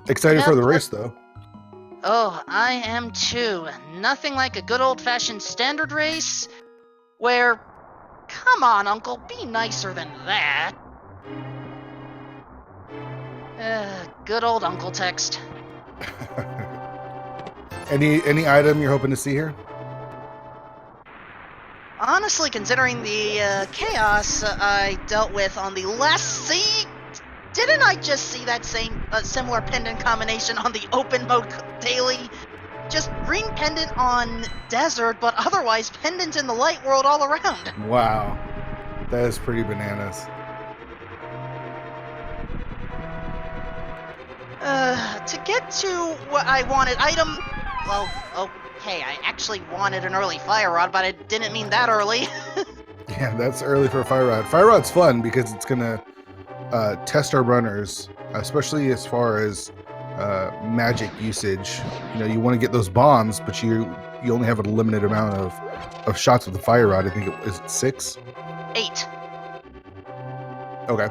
Excited for Yep. the race, though. Oh, I am too. Nothing like a good old-fashioned standard race where... Come on, Uncle, be nicer than that. Good old Uncle text. Any item you're hoping to see here? Honestly, considering the chaos I dealt with on the last seat, didn't I just see that same similar pendant combination on the open mode daily? Just green pendant on desert, but otherwise pendant in the light world all around. Wow, that is pretty bananas. To get to what I wanted, well, okay, I actually wanted an early fire rod, but I didn't mean that early. Yeah, that's early for a fire rod. Fire rod's fun because it's gonna test our runners, especially as far as magic usage. You know, you want to get those bombs, but you only have a limited amount of shots with the fire rod. I think is it 6? 8. Okay.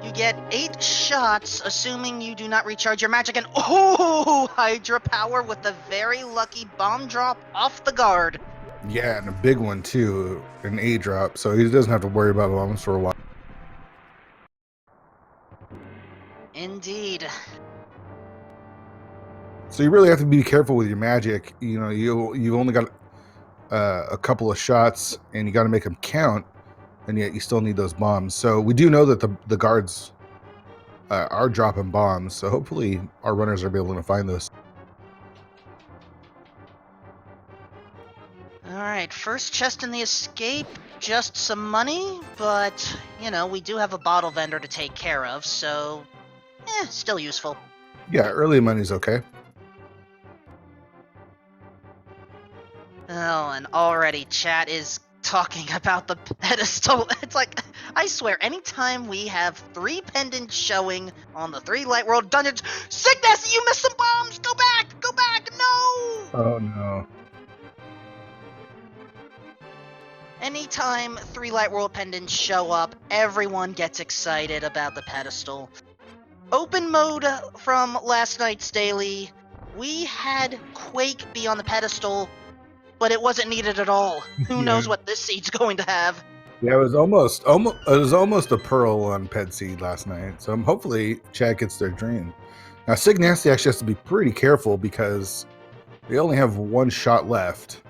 You get 8 shots, assuming you do not recharge your magic, and Hydra power with the very lucky bomb drop off the guard. Yeah, and a big one too, an A drop, so he doesn't have to worry about bombs for a while. Indeed. So you really have to be careful with your magic. You know, you've only got a couple of shots, and you got to make them count, and yet you still need those bombs. So we do know that the guards are dropping bombs, so hopefully our runners are able to find those. Alright, first chest in the escape, just some money, but, you know, we do have a bottle vendor to take care of, so, still useful. Yeah, early money's okay. Oh, and already chat is talking about the pedestal. It's like, I swear, anytime we have 3 pendants showing on the 3 Light World dungeons, Sickness, you missed some bombs! Go back! Go back! No! Oh no. Anytime 3 Light World pendants show up, everyone gets excited about the pedestal. Open mode from last night's daily, we had Quake be on the pedestal, but it wasn't needed at all. Who knows what this seed's going to have? Yeah, it was almost a pearl on Ped Seed last night. So hopefully Chad gets their dream. Now Sig Nasty actually has to be pretty careful because they only have 1 shot left.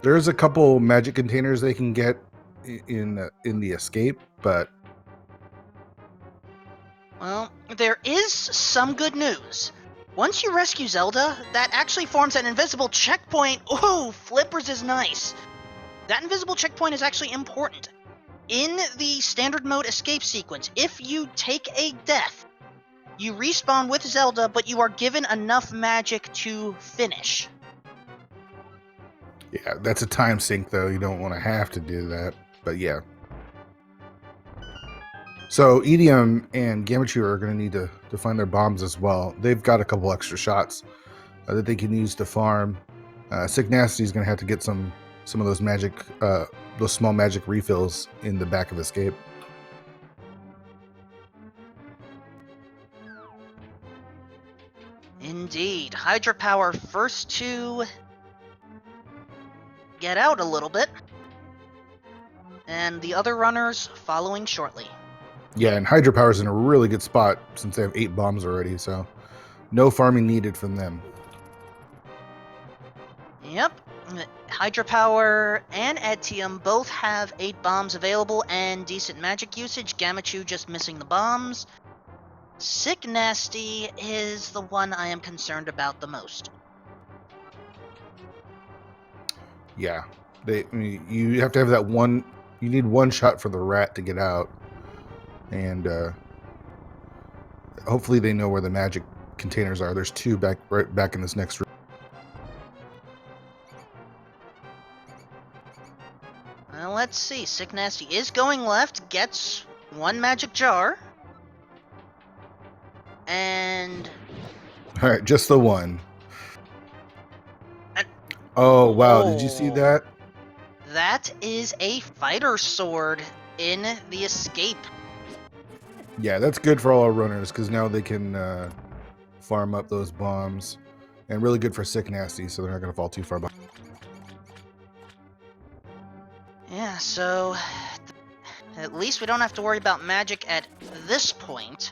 There's a couple magic containers they can get in the escape, but Well, there is some good news. Once you rescue Zelda, that actually forms an invisible checkpoint. Ooh, Flippers is nice. That invisible checkpoint is actually important. In the standard mode escape sequence, if you take a death, you respawn with Zelda, but you are given enough magic to finish. yeah, that's a time sink though. You don't want to have to do that, but yeah. So EDM and Gamachu are going to need to find their bombs as well. They've got a couple extra shots that they can use to farm. Sick Nasty is going to have to get some of those magic, those small magic refills in the back of Escape. Indeed. Hydra Power first to get out a little bit, and the other runners following shortly. Yeah, and Hydra Power's in a really good spot since they have 8 bombs already, so no farming needed from them. Yep. Hydra Power and Etium both have 8 bombs available and decent magic usage. Gamachu just missing the bombs. Sick Nasty is the one I am concerned about the most. Yeah, you have to have that one. You need 1 shot for the rat to get out, and hopefully they know where the magic containers are. There's 2 right back in this next room. Well, let's see. Sick Nasty is going left, gets 1 magic jar. And... All right, just the 1. Oh, wow. Did you see Oh. that? That is a fighter sword in the escape. Yeah, that's good for all our runners because now they can farm up those bombs, and really good for sick nasty, so they're not going to fall too far behind. Yeah, so at least we don't have to worry about magic at this point.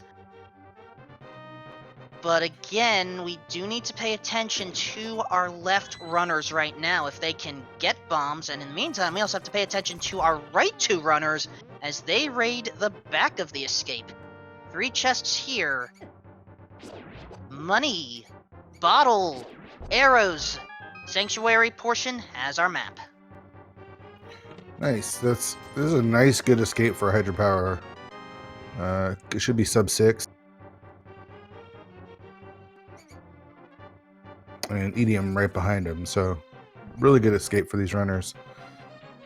But again, we do need to pay attention to our left runners right now if they can get bombs, and in the meantime, we also have to pay attention to our right two runners as they raid the back of the escape. 3 chests here. Money, bottle, arrows. Sanctuary portion has our map. Nice. This is a nice, good escape for hydropower. It should be sub 6. And EDM right behind him, so really good escape for these runners.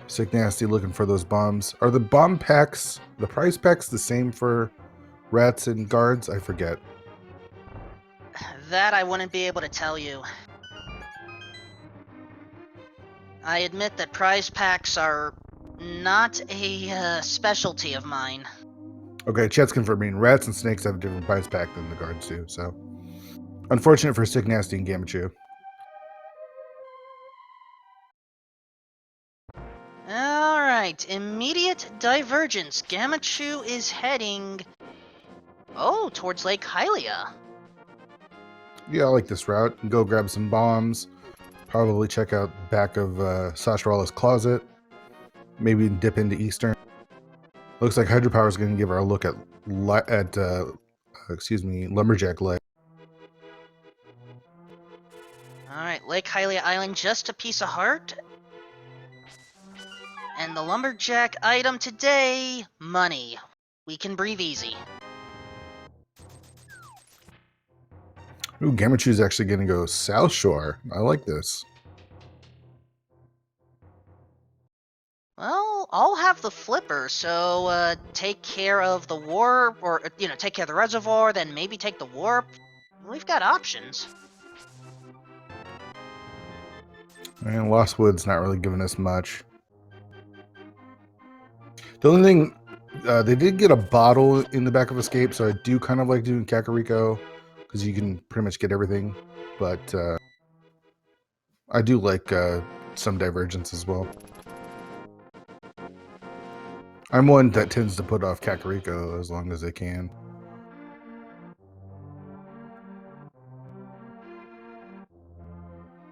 Sick nasty looking for those bombs. Are the bomb packs, the prize packs, the same for rats and guards? I forget. That I wouldn't be able to tell you. I admit that prize packs are not a specialty of mine. Okay, chat's confirming. Rats and snakes have a different prize pack than the guards do, so unfortunate for Sick Nasty and Gamachu. Alright, immediate divergence. Gamachu is heading... Oh, towards Lake Hylia. Yeah, I like this route. Go grab some bombs. Probably check out back of Sashwara's closet. Maybe dip into Eastern. Looks like Hydropower is going to give her a look at Lumberjack Lake. Alright, Lake Hylia Island, just a piece of heart. And the Lumberjack item today, money. We can breathe easy. Ooh, Gamachu's actually going to go South Shore. I like this. Well, I'll have the flipper, so take care of the warp, or, take care of the reservoir, then maybe take the warp. We've got options. And Lost Woods not really giving us much. The only thing, they did get a bottle in the back of Escape, so I do kind of like doing Kakariko, because you can pretty much get everything. But I do like some Divergence as well. I'm one that tends to put off Kakariko as long as they can.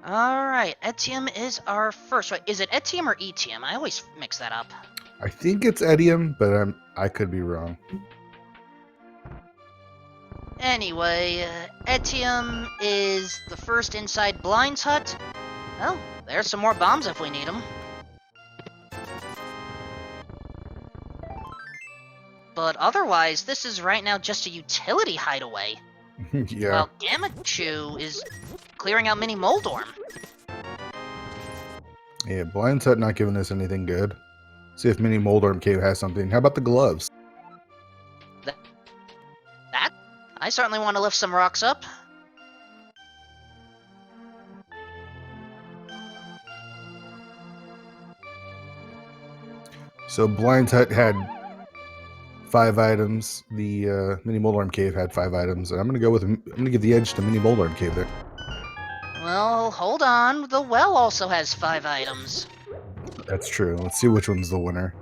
Alright, Etium is our first. Wait, is it Etium or Etium? I always mix that up. I think it's Edium, but I could be wrong. Anyway, Etium is the first inside Blind's hut. Well, there's some more bombs if we need them. But otherwise, this is right now just a utility hideaway. Yeah. While Gamachu is clearing out Mini Moldorm. Yeah, Blind's Hut not giving us anything good. See if Mini Moldorm Cave has something. How about the gloves? That? I certainly want to lift some rocks up. So Blind's Hut had 5 items. The Mini Moldorm Cave had 5 items, and I'm gonna give the edge to Mini Moldorm Cave there. Well, hold on. The well also has 5 items. That's true. Let's see which one's the winner.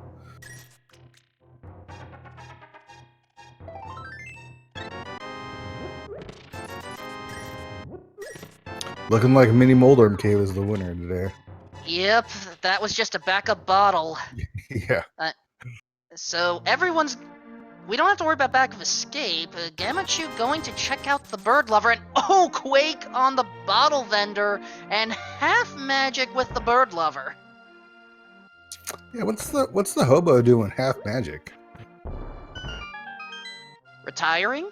Looking like Mini Moldorm Cave is the winner today. Yep, that was just a backup bottle. Yeah. So we don't have to worry about back of escape. Gamachu going to check out the bird lover, and oh, Quake on the bottle vendor, and half magic with the bird lover. Yeah, what's the hobo doing half magic? Retiring?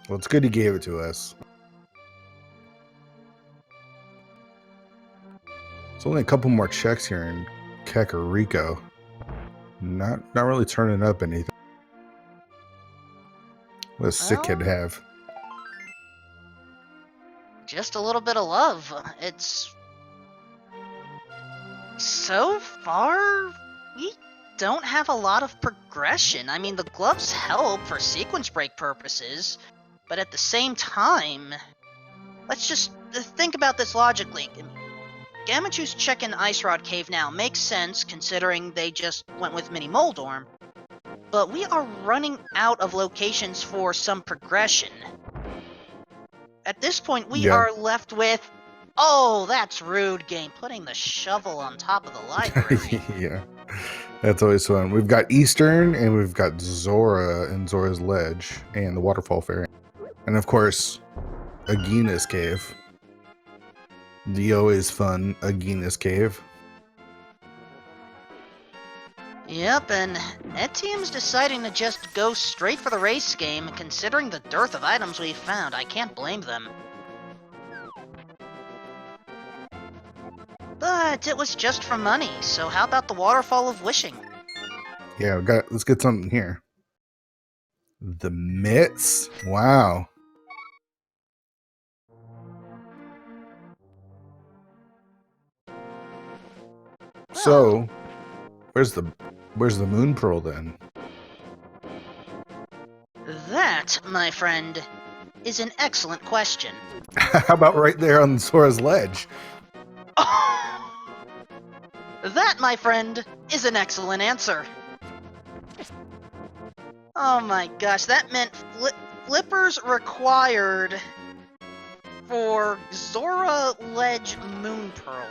Well, it's good he gave it to us. There's only a couple more checks here in Kakariko. Not really turning up anything. What does Sick Kid have? Just a little bit of love. It's So far, we don't have a lot of progression. I mean, the gloves help for sequence break purposes, but at the same time, let's just think about this logically. Gamachu's check-in Ice Rod Cave now makes sense, considering they just went with Mini Moldorm, but we are running out of locations for some progression. At this point, we Yeah. are left with, oh, that's rude game, putting the shovel on top of the library. Yeah. That's always fun. We've got Eastern and we've got Zora and Zora's Ledge and the Waterfall Fairy. And of course, Agina's Cave. The always fun Agina's Cave. Yep, and Ed Team's deciding to just go straight for the race game, considering the dearth of items we've found. I can't blame them. But it was just for money, so how about the Waterfall of Wishing? Yeah, let's get something here. The mitts. Wow. So, where's the moon pearl then? That, my friend, is an excellent question. How about right there on Zora's Ledge? That, my friend, is an excellent answer. Oh my gosh, that meant flippers required for Zora Ledge Moon Pearl.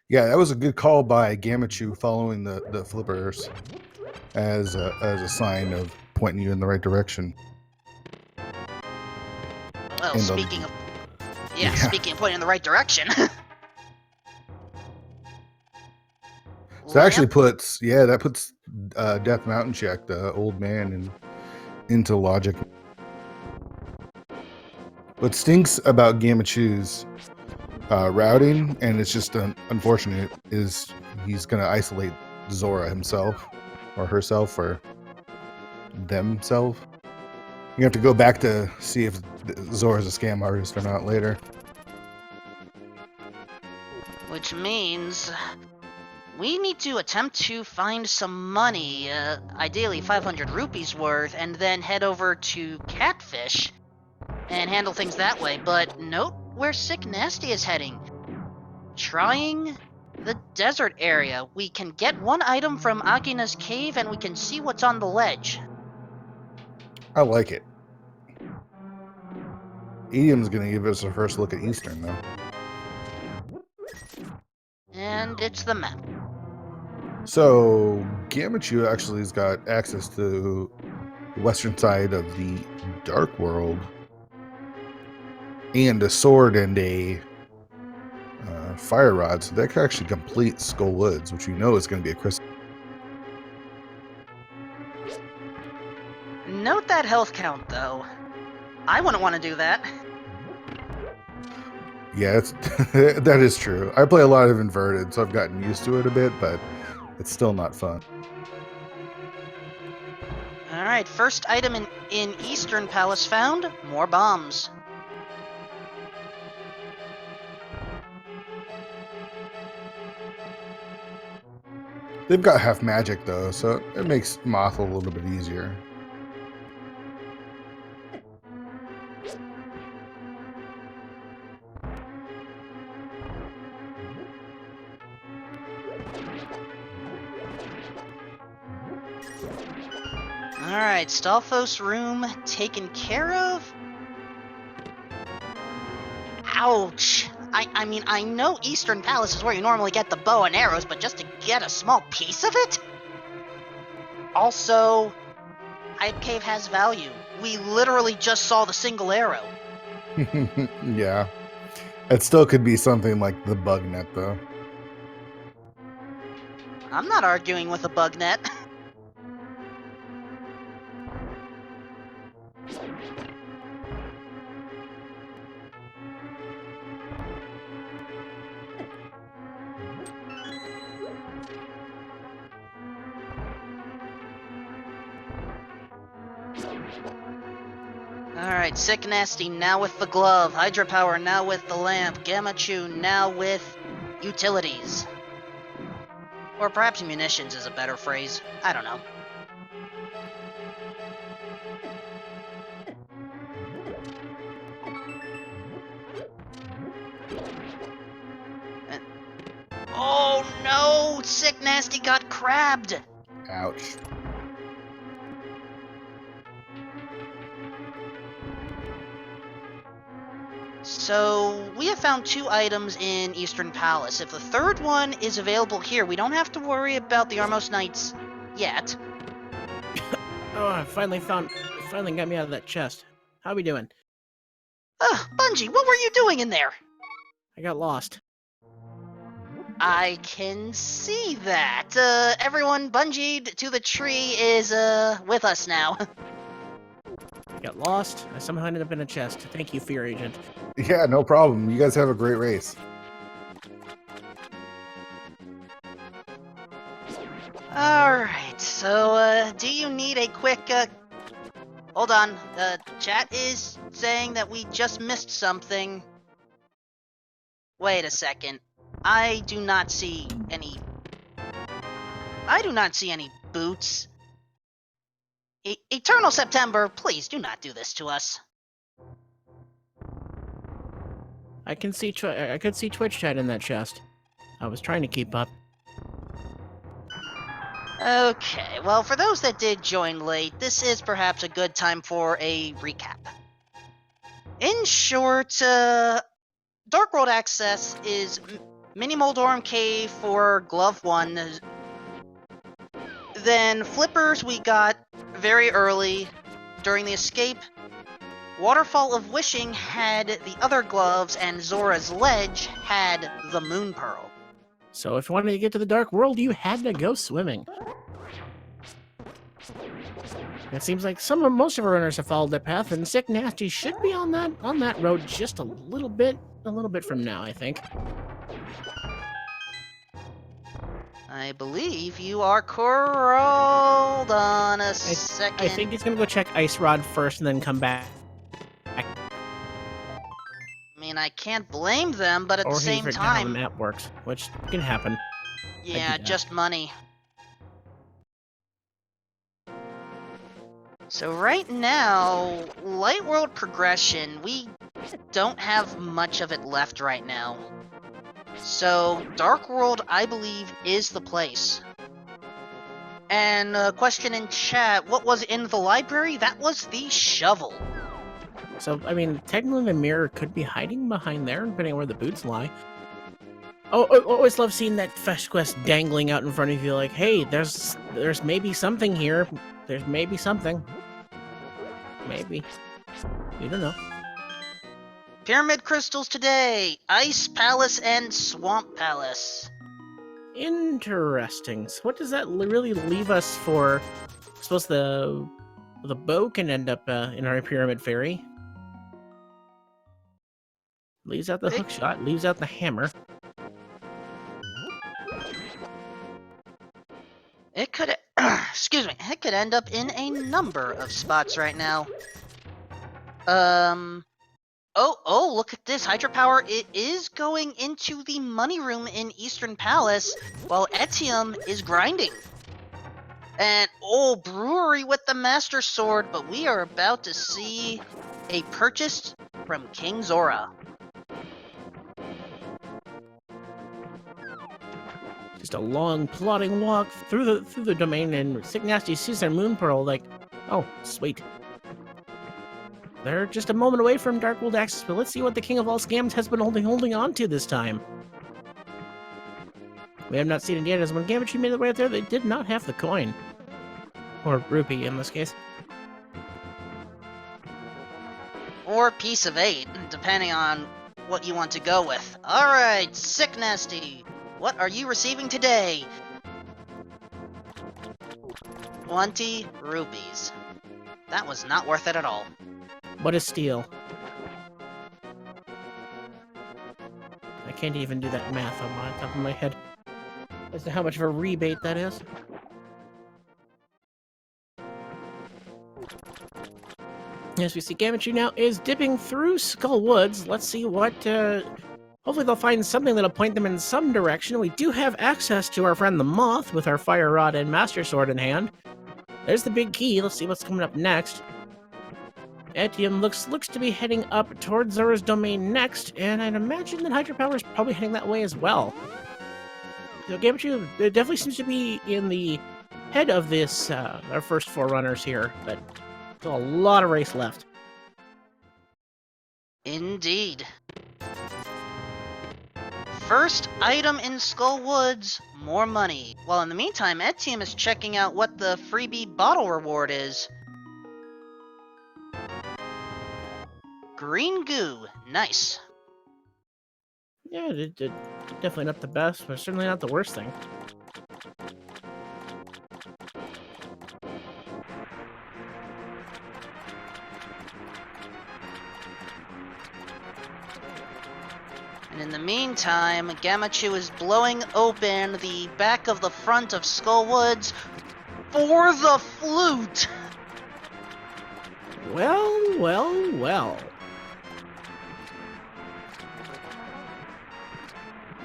Yeah, that was a good call by Gamachu following the flippers as a sign of pointing you in the right direction. Well, And speaking of pointing in the right direction. So that actually puts Death Mountain Check, the old man, into logic. What stinks about Gamachu's routing, and it's just unfortunate, is he's going to isolate Zora himself, or herself, or themselves. You have to go back to see if Zora's a scam artist or not later. Which means we need to attempt to find some money, ideally 500 rupees worth, and then head over to Catfish and handle things that way. But note where Sick Nasty is heading. Trying the desert area. We can get one item from Agina's cave and we can see what's on the ledge. I like it. Idiom's going to give us a first look at Eastern, though. And it's the map. So, Gamachu actually has got access to the western side of the Dark World and a sword and a fire rod, so that could actually complete Skull Woods, which we know is going to be a crystal. Note that health count, though. I wouldn't want to do that. Yeah, that is true. I play a lot of inverted, so I've gotten used to it a bit, but it's still not fun. Alright, first item in Eastern Palace found. More bombs. They've got half magic, though, so it makes Moth a little bit easier. Alright, Stalfos room taken care of. Ouch! I mean, I know Eastern Palace is where you normally get the bow and arrows, but just to get a small piece of it? Also, Hype Cave has value. We literally just saw the single arrow. Yeah. It still could be something like the bug net, though. I'm not arguing with a bug net. Alright, Sick Nasty now with the glove, Hydra Power now with the lamp, Gamachu now with utilities. Or perhaps munitions is a better phrase. I don't know. Oh no! Sick Nasty got crabbed! Ouch. So, we have found 2 items in Eastern Palace. If the third one is available here, we don't have to worry about the Armos Knights yet. Oh, I finally got me out of that chest. How we doing? Bungie, what were you doing in there? I got lost. I can see that. Everyone bungeed to the tree is, with us now. I got lost. I somehow ended up in a chest. Thank you, Fear Agent. Yeah, no problem. You guys have a great race. Alright, so, do you need a quick, hold on. Chat is saying that we just missed something. Wait a second. I do not see any boots. Eternal September, please do not do this to us. I could see Twitch chat in that chest. I was trying to keep up. Okay, well, for those that did join late, this is perhaps a good time for a recap. In short, Dark World Access is Mini Moldorum Cave for Glove 1. Then Flippers we got very early during the escape. Waterfall of Wishing had the other gloves, and Zora's Ledge had the Moon Pearl. So if you wanted to get to the Dark World, you had to go swimming. It seems like most of our runners have followed that path, and Sick Nasty should be on that road just a little bit from now, I think. I believe you are correct. Hold on a second. I think he's gonna go check Ice Rod first and then come back. I mean, I can't blame them, but at the same Or he's how the time... map works, which can happen. Yeah, just money. So right now, Light World progression, we don't have much of it left right now. So, Dark World, I believe, is the place. And a question in chat, what was in the library? That was the shovel. So, I mean, technically the mirror could be hiding behind there, depending on where the boots lie. Oh, I always love seeing that fetch quest dangling out in front of you, like, hey, there's maybe something here. There's maybe something. Maybe. You don't know. Pyramid crystals today, Ice Palace and Swamp Palace. Interesting. So what does that really leave us for? I suppose the bow can end up in our Pyramid Fairy. Leaves out the hook shot, leaves out the hammer. It could, excuse me, it could end up in a number of spots right now. Oh, look at this. Hydropower, it is going into the money room in Eastern Palace, while Etium is grinding. And, Brewery with the Master Sword, but we are about to see a purchase from King Zora. Just a long, plodding walk through the domain, and Sick Nasty sees their Moon Pearl, like, oh, sweet. They're just a moment away from Dark World access, but let's see what the King of all Scams has been holding on to this time. We have not seen it yet, as when Gambit made their way up there, they did not have the coin. Or rupee, in this case. Or piece of 8, depending on what you want to go with. Alright, Sick Nasty, what are you receiving today? 20 rupees. That was not worth it at all. What a steal. I can't even do that math on the top of my head as to how much of a rebate that is. As we see, Gamachu now is dipping through Skull Woods. Let's see what Hopefully they'll find something that'll point them in some direction. We do have access to our friend the Moth with our Fire Rod and Master Sword in hand. There's the big key. Let's see what's coming up next. Etium looks to be heading up towards Zora's domain next, and I'd imagine that Hydropower is probably heading that way as well. So Gamachu definitely seems to be in the head of this, our first 4 runners here, but still a lot of race left. Indeed. First item in Skull Woods, more money. While in the meantime, Etium is checking out what the freebie bottle reward is. Green goo, nice. Yeah, definitely not the best, but certainly not the worst thing. And in the meantime, Gamachu is blowing open the back of the front of Skull Woods for the flute! Well, well, well.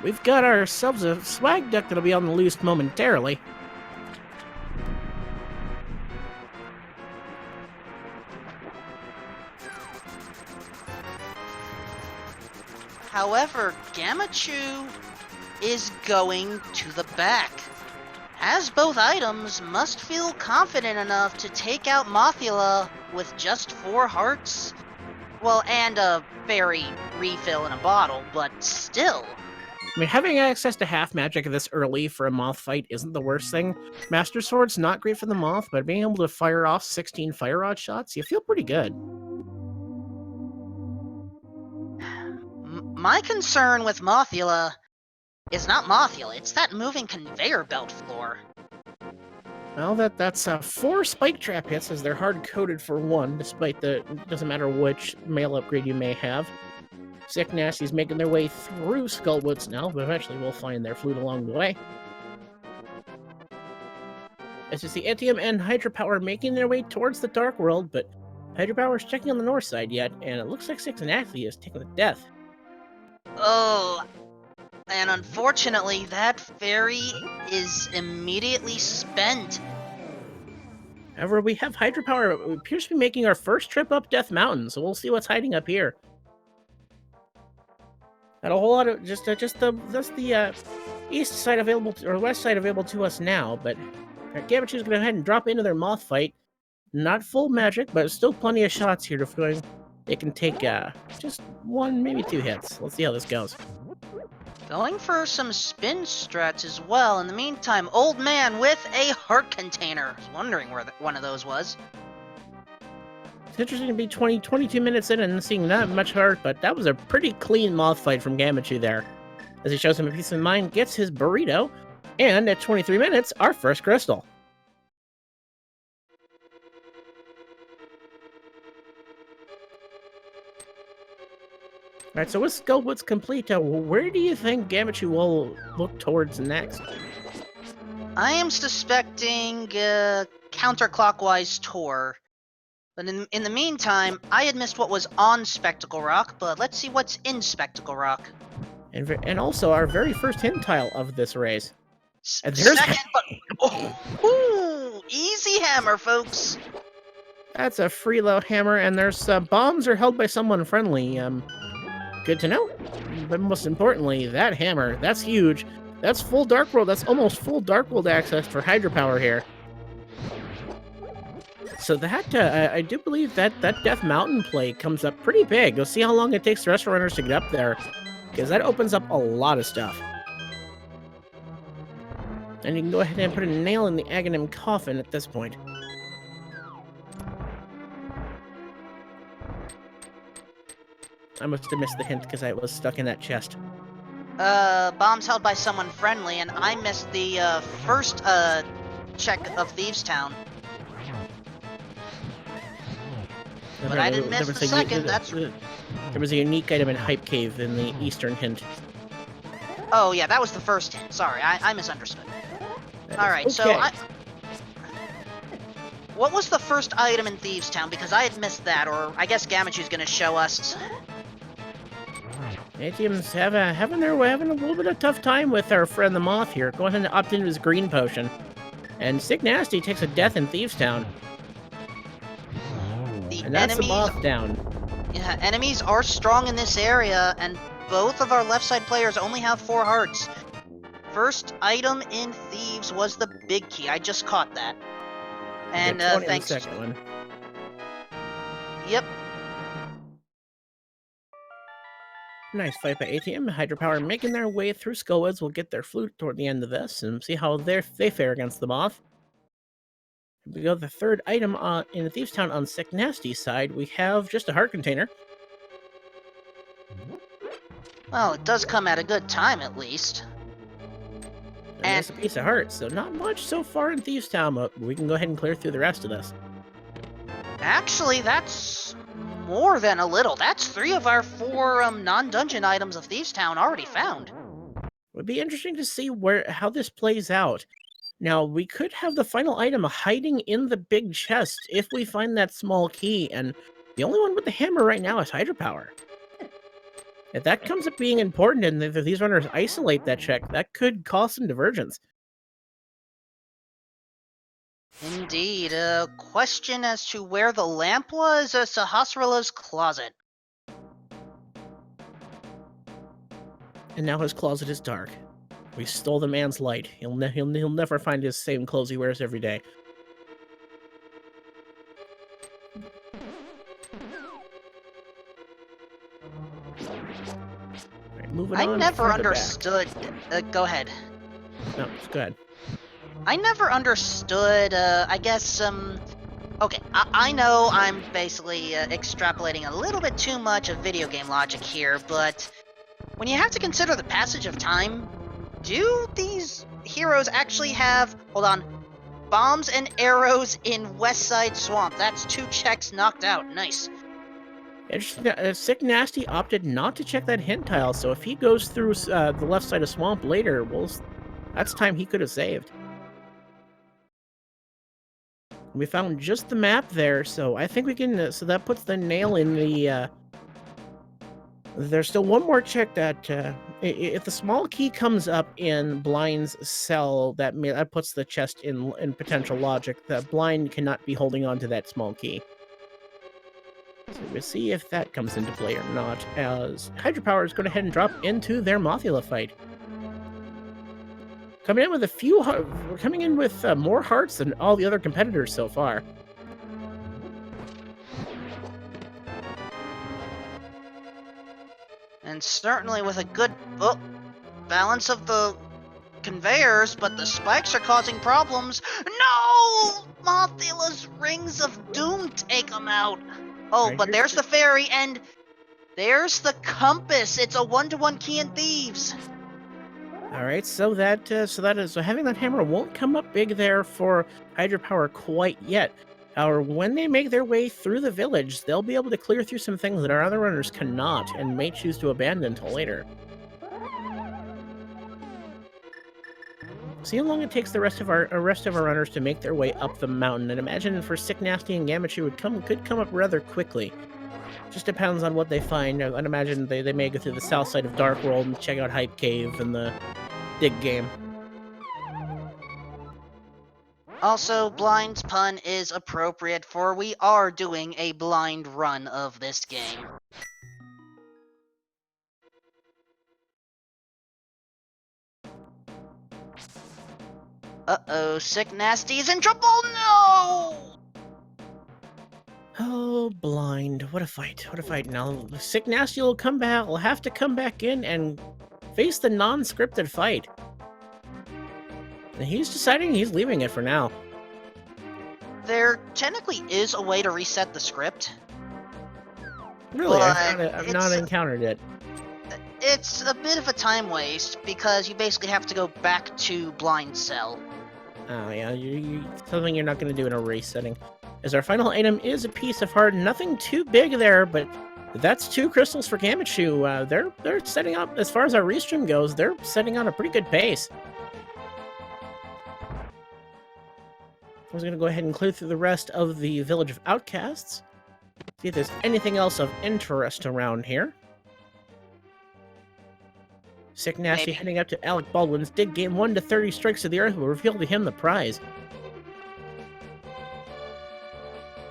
We've got ourselves a swag duck that'll be on the loose momentarily. However, Gamachu is going to the back. Has both items, must feel confident enough to take out Mothula with just 4 hearts. Well, and a berry refill in a bottle, but still. I mean, having access to half magic this early for a Moth fight isn't the worst thing. Master Sword's not great for the Moth, but being able to fire off 16 Fire Rod shots, you feel pretty good. My concern with Mothula is not Mothula, it's that moving conveyor belt floor. Well, that's 4 Spike Trap hits, as they're hard-coded for 1, despite it doesn't matter which male upgrade you may have. Sick Nasty's making their way through Skullwoods now, but eventually we'll find their flute along the way. As you see, Etium and Hydropower making their way towards the Dark World, but Hydropower's checking on the north side yet, and it looks like Sick Nasty is taking the death. Oh, and unfortunately, that fairy is immediately spent. However, we have Hydropower who appears to be making our first trip up Death Mountain, so we'll see what's hiding up here. Got a whole lot of just the east side available or west side available to us now, but Gamachu's gonna go ahead and drop into their Moth fight. Not full magic, but still plenty of shots here to going. They can take just 1, maybe 2 hits. Let's see how this goes. Going for some spin strats as well. In the meantime, Old Man with a heart container. I was wondering where one of those was. It's interesting to be 22 minutes in and seeing not much heart, but that was a pretty clean Moth fight from Gamachu there. As he shows him a peace of mind, gets his burrito, and at 23 minutes, our first crystal. Alright, so with Skullwoods complete, where do you think Gamachu will look towards next? I am suspecting counterclockwise tour. But in the meantime, I had missed what was on Spectacle Rock, but let's see what's in Spectacle Rock. And also our very first hint tile of this race. And there's Second, but easy hammer, folks. That's a freeload hammer, and there's bombs are held by someone friendly. Good to know. But most importantly, that hammer, that's huge. That's full Dark World. That's almost full Dark World access for Hydropower here. So that, I do believe that Death Mountain play comes up pretty big. We'll see how long it takes the rest of runners to get up there, because that opens up a lot of stuff. And you can go ahead and put a nail in the Aghanim coffin at this point. I must have missed the hint because I was stuck in that chest. Bombs held by someone friendly, and I missed the first check of Thieves Town. But I didn't miss the second, There was a unique item in Hype Cave in the Eastern hint. Oh yeah, that was the first hint. Sorry, I misunderstood. Alright, okay. so what was the first item in Thieves Town? Because I had missed that, or I guess Gamachu's gonna show us. ATM's having a little bit of tough time with our friend the Moth here. Go ahead and opt into his green potion. And Sick Nasty takes a death in Thieves Town. The And that's the enemies, Moth down. yeah, enemies are strong in this area, and both of our left side players only have 4 hearts. First item in Thieves was the big key. I just caught that. And Get 20 on the thanks. second one. Yep. Nice fight by ATM. Hydropower making their way through Skullwoods will get their flute toward the end of this and see how they fare against the Moth. We go to the third item in the Thieves Town on Sick Nasty's side. We have just a heart container. Well, it does come at a good time, at least. And there's a piece of heart, so not much so far in Thieves Town, but we can go ahead and clear through the rest of this. Actually, that's more than a little. That's 3 of our 4 non-dungeon items of Thieves Town already found. Would be interesting to see how this plays out. Now, we could have the final item hiding in the big chest if we find that small key, and the only one with the hammer right now is Hydropower. If that comes up being important and if these runners isolate that check, that could cause some divergence. Indeed. A question as to where the lamp was? Sahasrala's closet. And now his closet is dark. We stole the man's light. He'll never find his same clothes he wears every day. Right, moving on. I never further understood. Go ahead. Back. No, just go ahead. I never understood. I guess. Okay, I know I'm basically extrapolating a little bit too much of video game logic here, but when you have to consider the passage of time, do these heroes actually have, hold on, bombs and arrows in West Side Swamp? That's 2 checks knocked out. Nice. Interesting. Sick Nasty opted not to check that hint tile, so if he goes through the left side of Swamp later, well, that's time he could have saved. We found just the map there, so I think we can. So that puts the nail in the. There's still one more check that if the small key comes up in Blind's cell, that puts the chest in potential logic. That Blind cannot be holding on to that small key. So we'll see if that comes into play or not. As Hydropower is going to head and drop into their Mothula fight. Coming in with more hearts than all the other competitors so far. And certainly with a good balance of the conveyors, but the spikes are causing problems. No! Mothula's Rings of Doom take them out. Oh, but there's the fairy, and there's the compass. It's a 1-to-1 key in Thieves. All right, so having that hammer won't come up big there for Hydropower quite yet. However, when they make their way through the village, they'll be able to clear through some things that our other runners cannot and may choose to abandon until later. See how long it takes the rest of our runners to make their way up the mountain, and imagine for Sick Nasty and Gamachu could come up rather quickly. Just depends on what they find. I'd imagine they may go through the south side of Dark World and check out Hype Cave and the Dig Game. Also, Blind's pun is appropriate, for we are doing a blind run of this game. Uh-oh, Sick Nasty is in trouble! No! Oh, Blind. What a fight. What a fight. Now, Sick Nasty will have to come back in and face the non-scripted fight. And he's deciding he's leaving it for now. There technically is a way to reset the script. Really? I've not encountered it. It's a bit of a time waste, because you basically have to go back to Blind Cell. Oh, yeah. Something you're not going to do in a race setting. As our final item is a piece of heart. Nothing too big there, but that's 2 crystals for Gamachu. They're setting up, as far as our restream goes, they're setting on a pretty good pace. I was going to go ahead and clear through the rest of the Village of Outcasts. See if there's anything else of interest around here. Sick Nasty Maybe. heading up to Alec Baldwin's dig game 1 to 30 strikes to the earth will reveal to him the prize.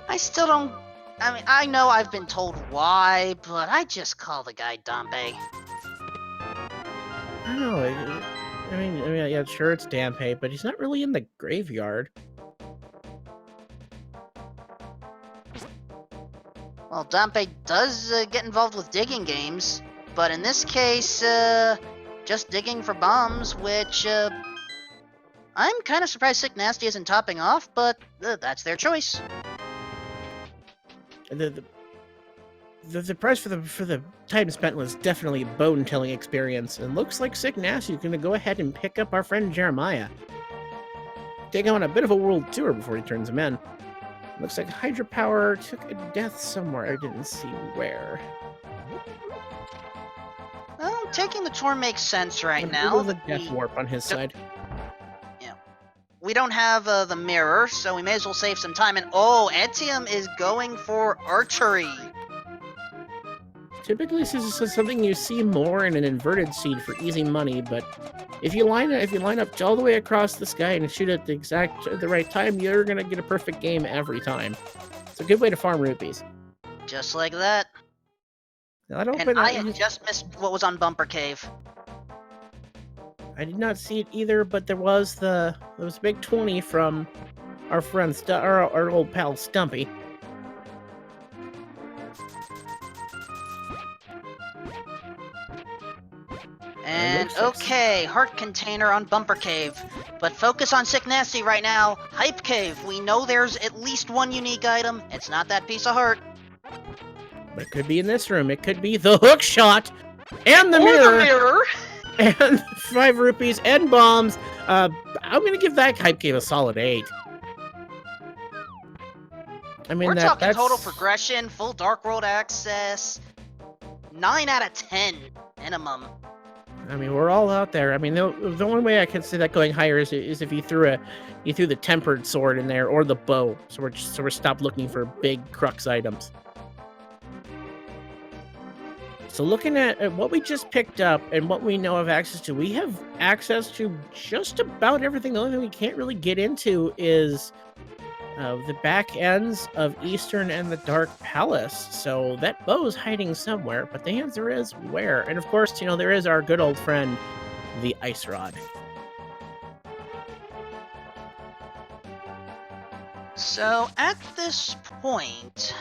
I still don't. I mean, I know I've been told why, but I just call the guy Dampe. I don't know. I mean, yeah, sure, it's Dampe, but he's not really in the graveyard. Well, Dampe does get involved with digging games, but in this case, just digging for bombs, which I'm kind of surprised Sick Nasty isn't topping off, but that's their choice. The price for the time spent was definitely a bone-telling experience, and looks like Sick Nasty is going to go ahead and pick up our friend Jeremiah. Take him on a bit of a world tour before he turns him in. Looks like Hydropower took a death somewhere. I didn't see where. Well, taking the tour makes sense right And now. the death warp on his side. We don't have the mirror, so we may as well save some time. And oh, Etium is going for archery. Typically, this is something you see more in an inverted seed for easy money, but if you line up all the way across the sky and shoot at the right time, you're gonna get a perfect game every time. It's a good way to farm rupees. Just like that. Now, I had just missed what was on Bumper Cave. I did not see it either, but there was a big 20 from our friend our old pal Stumpy. And okay, Heart Container on Bumper Cave. But focus on Sick Nasty right now. Hype Cave. We know there's at least one unique item. It's not that piece of heart. But it could be in this room. It could be the hook shot and the Or mirror. the mirror. And 5 rupees and bombs. I'm gonna give that Hype Cave a solid 8. I mean, We're talking that's total progression, full Dark World access. 9 out of 10 minimum. I mean, we're all out there. I mean, the only way I can see that going higher is if you threw the tempered sword in there or the bow. So we're stopped looking for big crux items. So looking at what we just picked up and what we know of access to, we have access to just about everything. The only thing we can't really get into is the back ends of Eastern and the Dark Palace. So that bow's hiding somewhere, but the answer is where. And of course, there is our good old friend, the Ice Rod. So at this point,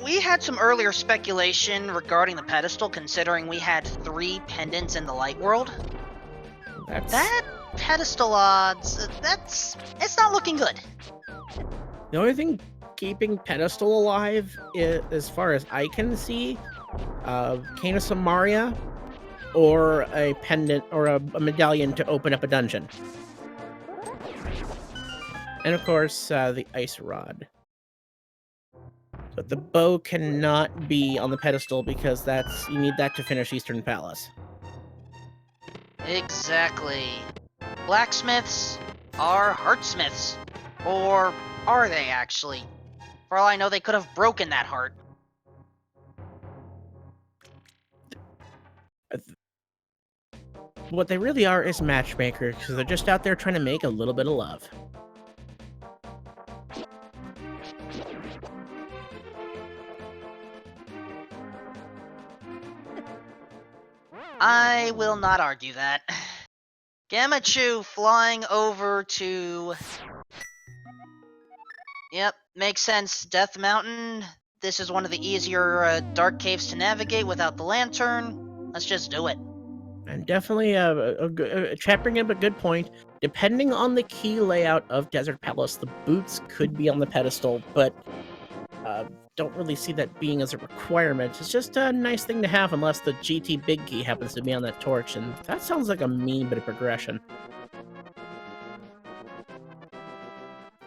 we had some earlier speculation regarding the pedestal, considering we had 3 pendants in the light world. That pedestal odds, it's not looking good. The only thing keeping pedestal alive, as far as I can see, Cane of Samaria, or a pendant or a medallion to open up a dungeon. And of course, the Ice Rod. But the bow cannot be on the pedestal because you need that to finish Eastern Palace. Exactly. Blacksmiths are heartsmiths. Or are they actually? For all I know, they could have broken that heart. What they really are is matchmakers, because they're just out there trying to make a little bit of love. I will not argue that. Gamachu flying over to... Yep, makes sense. Death Mountain. This is one of the easier dark caves to navigate without the lantern. Let's just do it. And definitely chat bringing up a good point. Depending on the key layout of Desert Palace, the boots could be on the pedestal, but don't really see that being as a requirement. It's just a nice thing to have unless the GT big key happens to be on that torch, and that sounds like a mean bit of progression.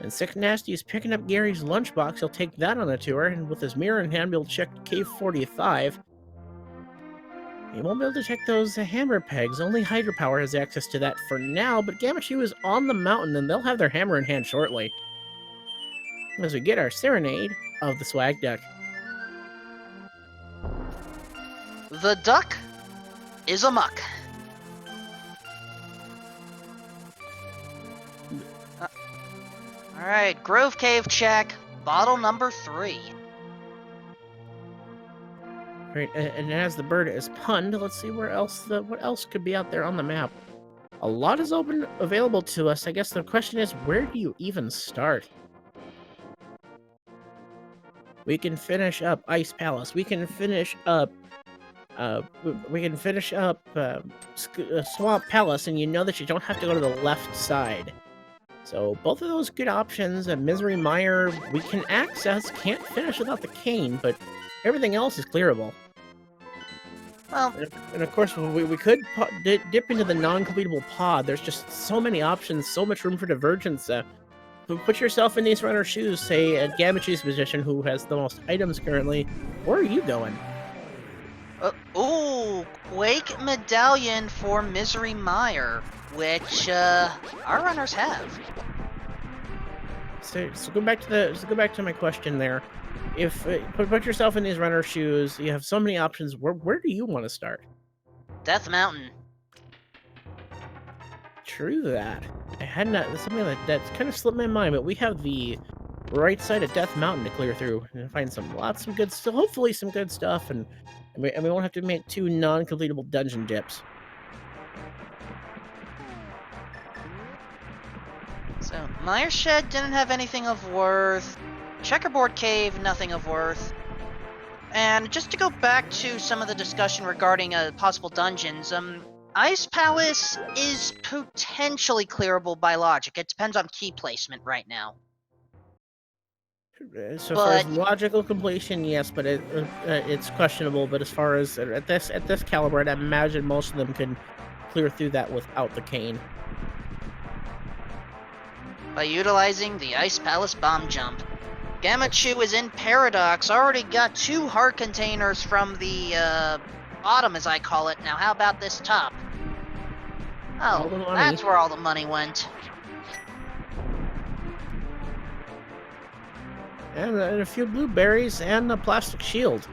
And Sick Nasty is picking up Gary's lunchbox. He'll take that on a tour, and with his mirror in hand, we'll check Cave 45. He won't be able to check those hammer pegs. Only Hydropower has access to that for now, but Gamachu is on the mountain, and they'll have their hammer in hand shortly. As we get our Serenade of the Swag Duck. The duck is a muck. Alright, Grove Cave check. Bottle number 3. Right, and as the bird is punned, let's see what else could be out there on the map. A lot is available to us. I guess the question is, where do you even start? We can finish up Ice Palace. We can finish up Swamp Palace, and you know that you don't have to go to the left side. So both of those good options. Misery Mire we can access. Can't finish without the cane, but everything else is clearable. Well, and of course, we could dip into the non-completable pod. There's just so many options, so much room for divergence. Put yourself in these runner's shoes, say at Gamachi's position, who has the most items currently. Where are you going? Ooh, Quake Medallion for Misery Mire, which our runners have. So go back to my question there. If put yourself in these runner's shoes, you have so many options. Where do you want to start? Death Mountain. True that. I had not something that's kind of slipped my mind, but we have the right side of Death Mountain to clear through and find lots of good stuff. Hopefully, some good stuff, and we won't have to make 2 non-completable dungeon dips. So Mire Shed didn't have anything of worth. Checkerboard Cave, nothing of worth. And just to go back to some of the discussion regarding possible dungeons, Ice Palace is potentially clearable by logic. It depends on key placement right now. So far as logical completion, yes, but it's questionable. But as far as at this caliber, I'd imagine most of them can clear through that without the cane. By utilizing the Ice Palace bomb jump. Gamachu is in Paradox, already got 2 heart containers from the bottom, as I call it. Now how about this top? Oh, that's where all the money went. And a few blueberries and a plastic shield.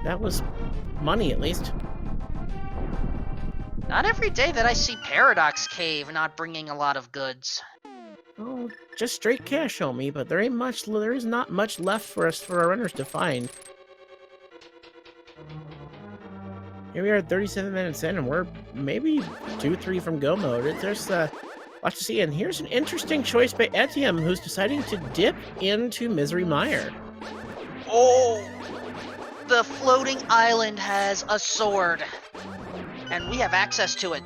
That was money, at least. Not every day that I see Paradox Cave not bringing a lot of goods. Oh, just straight cash, homie, but there is not much left for our runners to find. Here we are 37 minutes in, and we're maybe 2-3 from go mode. There's a lot to see, and here's an interesting choice by Etium, who's deciding to dip into Misery Mire. Oh! The floating island has a sword, and we have access to it.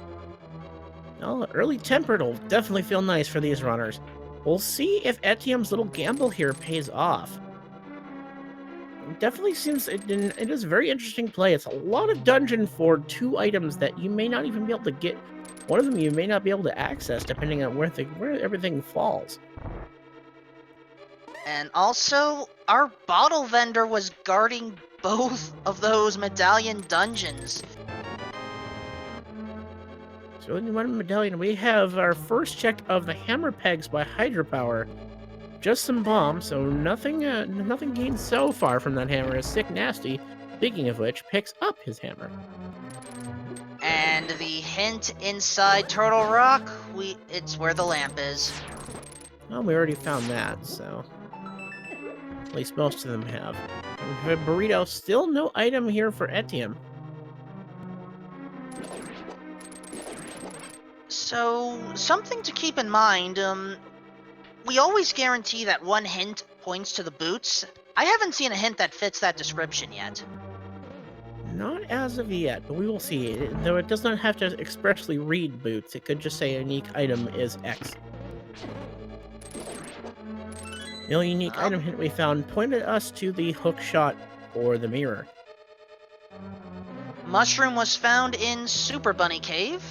Well, early tempered will definitely feel nice for these runners. We'll see if Etium's little gamble here pays off. It definitely seems it is a very interesting play. It's a lot of dungeon for 2 items that you may not even be able to get. One of them you may not be able to access depending on where everything falls. And also, our bottle vendor was guarding both of those medallion dungeons. So in one medallion, we have our first check of the hammer pegs by hydropower. Just some bombs, so nothing gained so far from that hammer. Is Sick Nasty, speaking of which, picks up his hammer. And the hint inside Turtle Rock, it's where the lamp is. Well, we already found that, so at least most of them have. And Burrito, still no item here for Etium. So, something to keep in mind, we always guarantee that 1 hint points to the boots. I haven't seen a hint that fits that description yet. Not as of yet, but we will see. Though it does not have to expressly read boots, it could just say a unique item is X. The only unique item hint we found pointed us to the hook shot or the mirror. Mushroom was found in Super Bunny Cave.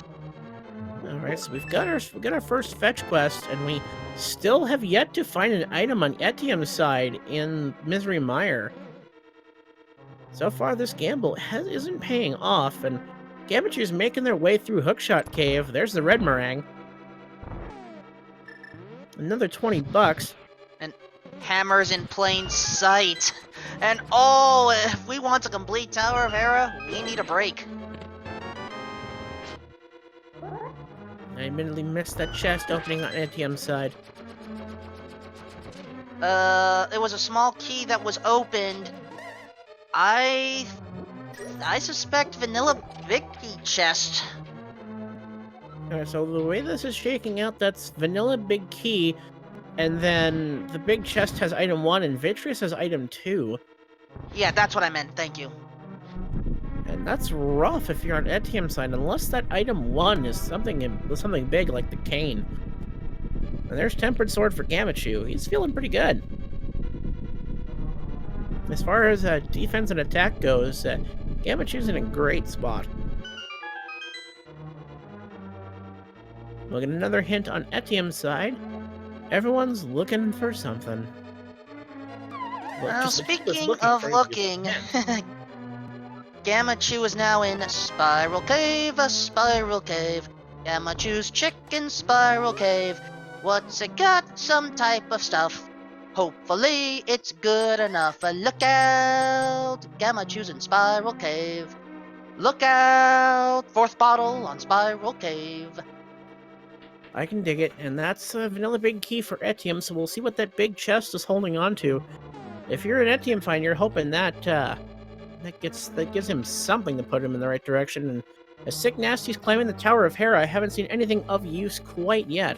Alright, so we've got our first fetch quest, and we still have yet to find an item on Etium's side in Misery Mire. So far, this gamble isn't paying off, and Gamachu's making their way through Hookshot Cave. There's the red meringue. Another $20. Hammers in plain sight. And oh, if we want to complete Tower of Hera, we need a break. I admittedly missed that chest opening on ATM's side. It was a small key that was opened. I suspect Vanilla Vicky chest. Alright, so the way this is shaking out, that's Vanilla Big Key, and then the big chest has item 1 and Vitreous has item 2. Yeah, that's what I meant, thank you. And that's rough if you're on ATM side, unless that item 1 is something big like the cane. And there's Tempered Sword for Gamachu. He's feeling pretty good. As far as defense and attack goes, Gamachu's in a great spot. We'll get another hint on Etiem's side. Everyone's looking for something. Well, speaking of looking, Gamachu is now in Spiral Cave, a Spiral Cave. Gamachu's chicken Spiral Cave. What's it got? Some type of stuff. Hopefully it's good enough. Look out! Gamachu's in Spiral Cave. Look out! 4th bottle on Spiral Cave. I can dig it, and that's a Vanilla Big Key for Etium, so we'll see what that big chest is holding on to. If you're an Etium fan, you're hoping that gives him something to put him in the right direction. And as Sick Nasty's climbing the Tower of Hera, I haven't seen anything of use quite yet.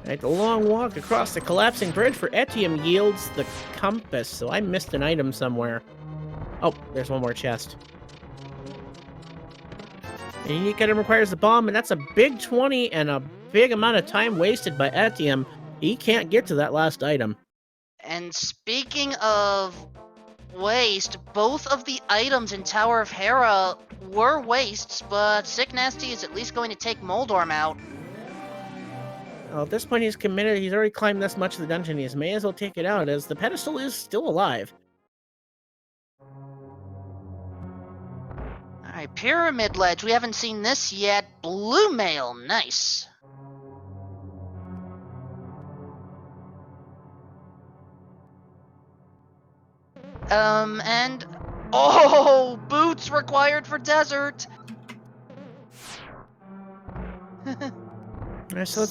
Alright, the long walk across the collapsing bridge for Etium yields the compass, so I missed an item somewhere. Oh, there's one more chest. The unique item requires the bomb, and that's a big 20 and a big amount of time wasted by Etium. He can't get to that last item. And speaking of waste, both of the items in Tower of Hera were wastes, but Sick Nasty is at least going to take Moldorm out. Well, at this point, he's committed. He's already climbed this much of the dungeon. He may as well take it out, as the pedestal is still alive. Alright, Pyramid Ledge. We haven't seen this yet. Blue Mail. Nice. And... oh! Boots required for desert! So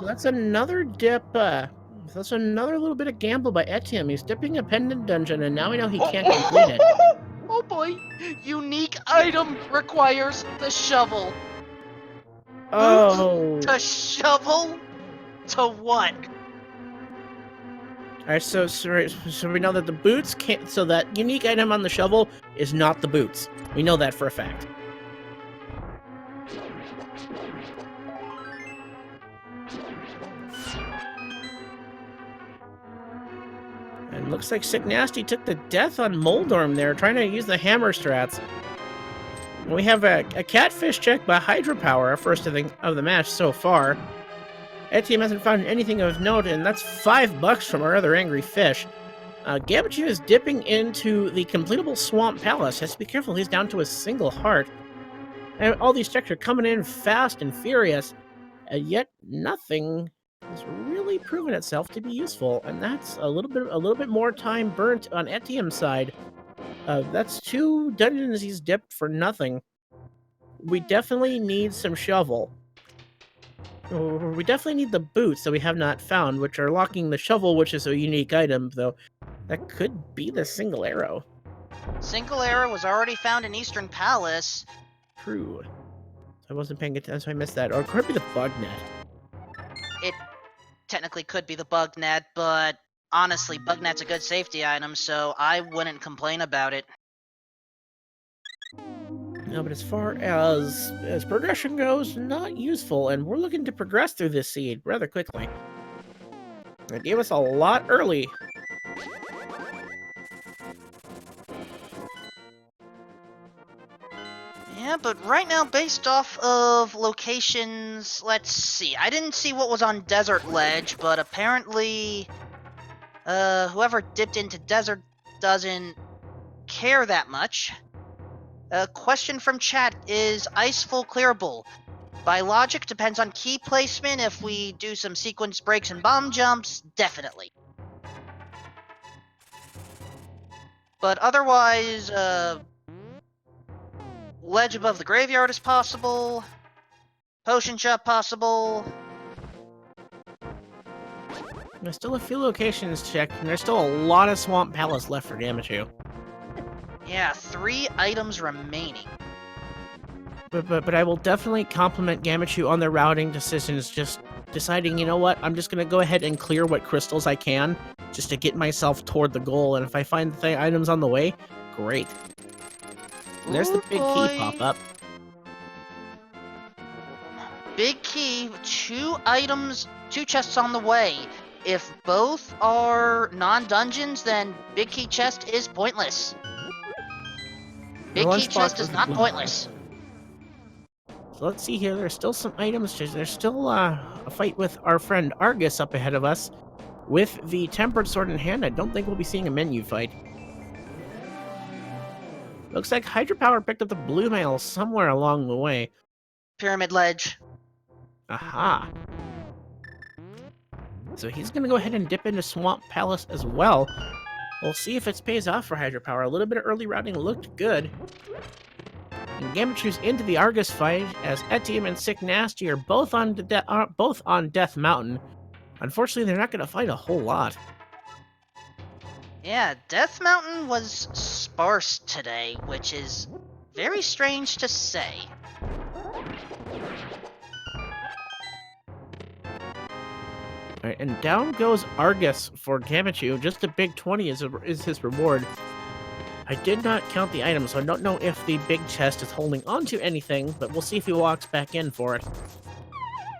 that's another dip. That's another little bit of gamble by Etium. He's dipping a pendant dungeon, and now we know he can't complete it. Oh boy! Unique item requires the shovel. Oh. To shovel? To what? Alright, so we know that the boots can't. So that unique item on the shovel is not the boots. We know that for a fact. And looks like Sick Nasty took the death on Moldorm there, trying to use the hammer strats. We have a catfish check by Hydropower, our first of the match so far. Etium hasn't found anything of note, and that's $5 from our other angry fish. Gamachu is dipping into the completable Swamp Palace. Has to be careful, he's down to a single heart. And all these checks are coming in fast and furious, and yet nothing has really proven itself to be useful, and that's a little bit more time burnt on Etium's side. That's 2 dungeons he's dipped for nothing. We definitely need some shovel. We definitely need the boots that we have not found, which are locking the shovel, which is a unique item, though. That could be the single arrow. Single arrow was already found in Eastern Palace. True. I wasn't paying attention, so I missed that. Or it could be the bug net. It technically could be the bug net, but honestly, bug net's a good safety item, so I wouldn't complain about it. No, but as far as progression goes, not useful, and we're looking to progress through this seed rather quickly. It gave us a lot early. Yeah, but right now, based off of locations, let's see. I didn't see what was on Desert Ledge, but apparently, whoever dipped into Desert doesn't care that much. A question from chat, is Iceful clearable? By logic, depends on key placement. If we do some sequence breaks and bomb jumps, definitely. But otherwise, ledge above the graveyard is possible. Potion shop possible. There's still a few locations checked, and there's still a lot of Swamp Palace left for Gamachu. Yeah, 3 items remaining. But I will definitely compliment Gamachu on their routing decisions, just deciding, you know what, I'm just going to go ahead and clear what crystals I can, just to get myself toward the goal, and if I find the items on the way, great. And there's the big key pop-up. Big key, 2 items, 2 chests on the way. If both are non-dungeons, then big key chest is pointless. Big key chest is not pointless. So let's see here. There's still some items. There's still a fight with our friend Argus up ahead of us. With the Tempered Sword in hand, I don't think we'll be seeing a menu fight. Looks like Hydropower picked up the blue mail somewhere along the way. Pyramid Ledge. Aha. So he's going to go ahead and dip into Swamp Palace as well. We'll see if it pays off for Hydropower. A little bit of early routing looked good. And Gamachu's into the Argus fight as Etium and Sick Nasty are both on Death Mountain. Unfortunately, they're not going to fight a whole lot. Yeah, Death Mountain was sparse today, which is very strange to say. Alright, and down goes Argus for Gamachu. Just a big 20 is his reward. I did not count the items, so I don't know if the big chest is holding onto anything, but we'll see if he walks back in for it.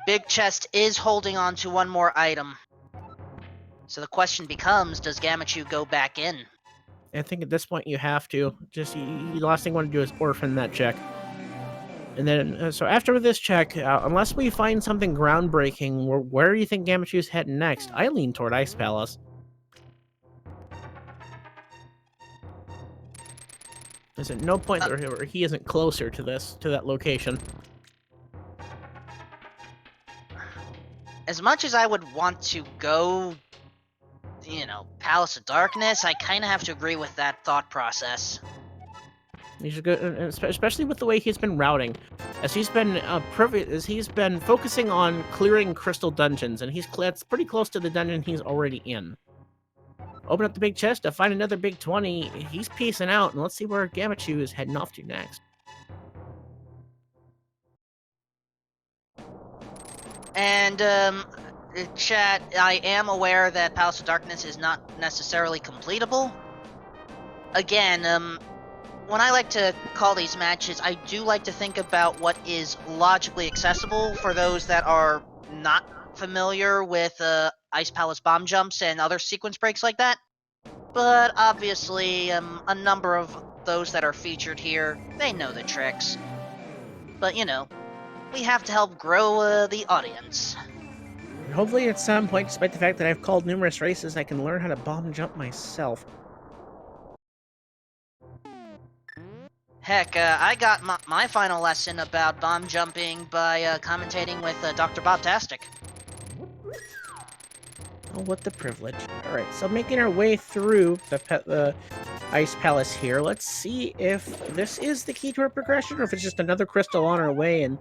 Big chest is holding on to 1 more item. So the question becomes, does Gamachu go back in? I think at this point you have to. Just the last thing you want to do is orphan that check. And then, so after this check, unless we find something groundbreaking, where do you think Gamachu's heading next? I lean toward Ice Palace. There's at no point where he isn't closer to that location. As much as I would want to go, Palace of Darkness, I kind of have to agree with that thought process. You should go, especially with the way he's been routing, as he's been focusing on clearing crystal dungeons, and that's pretty close to the dungeon he's already in. Open up the big chest to find another big 20. He's peacing out, and let's see where Gamachu is heading off to next. And, chat, I am aware that Palace of Darkness is not necessarily completable. Again, when I like to call these matches, I do like to think about what is logically accessible for those that are not familiar with Ice Palace bomb jumps and other sequence breaks like that. But obviously, a number of those that are featured here, they know the tricks. But, we have to help grow the audience. Hopefully at some point, despite the fact that I've called numerous races, I can learn how to bomb jump myself. Heck, I got my final lesson about bomb jumping by commentating with Dr. Bobtastic. Oh, what the privilege. Alright, so making our way through the Ice Palace here, let's see if this is the key to our progression, or if it's just another crystal on our way, and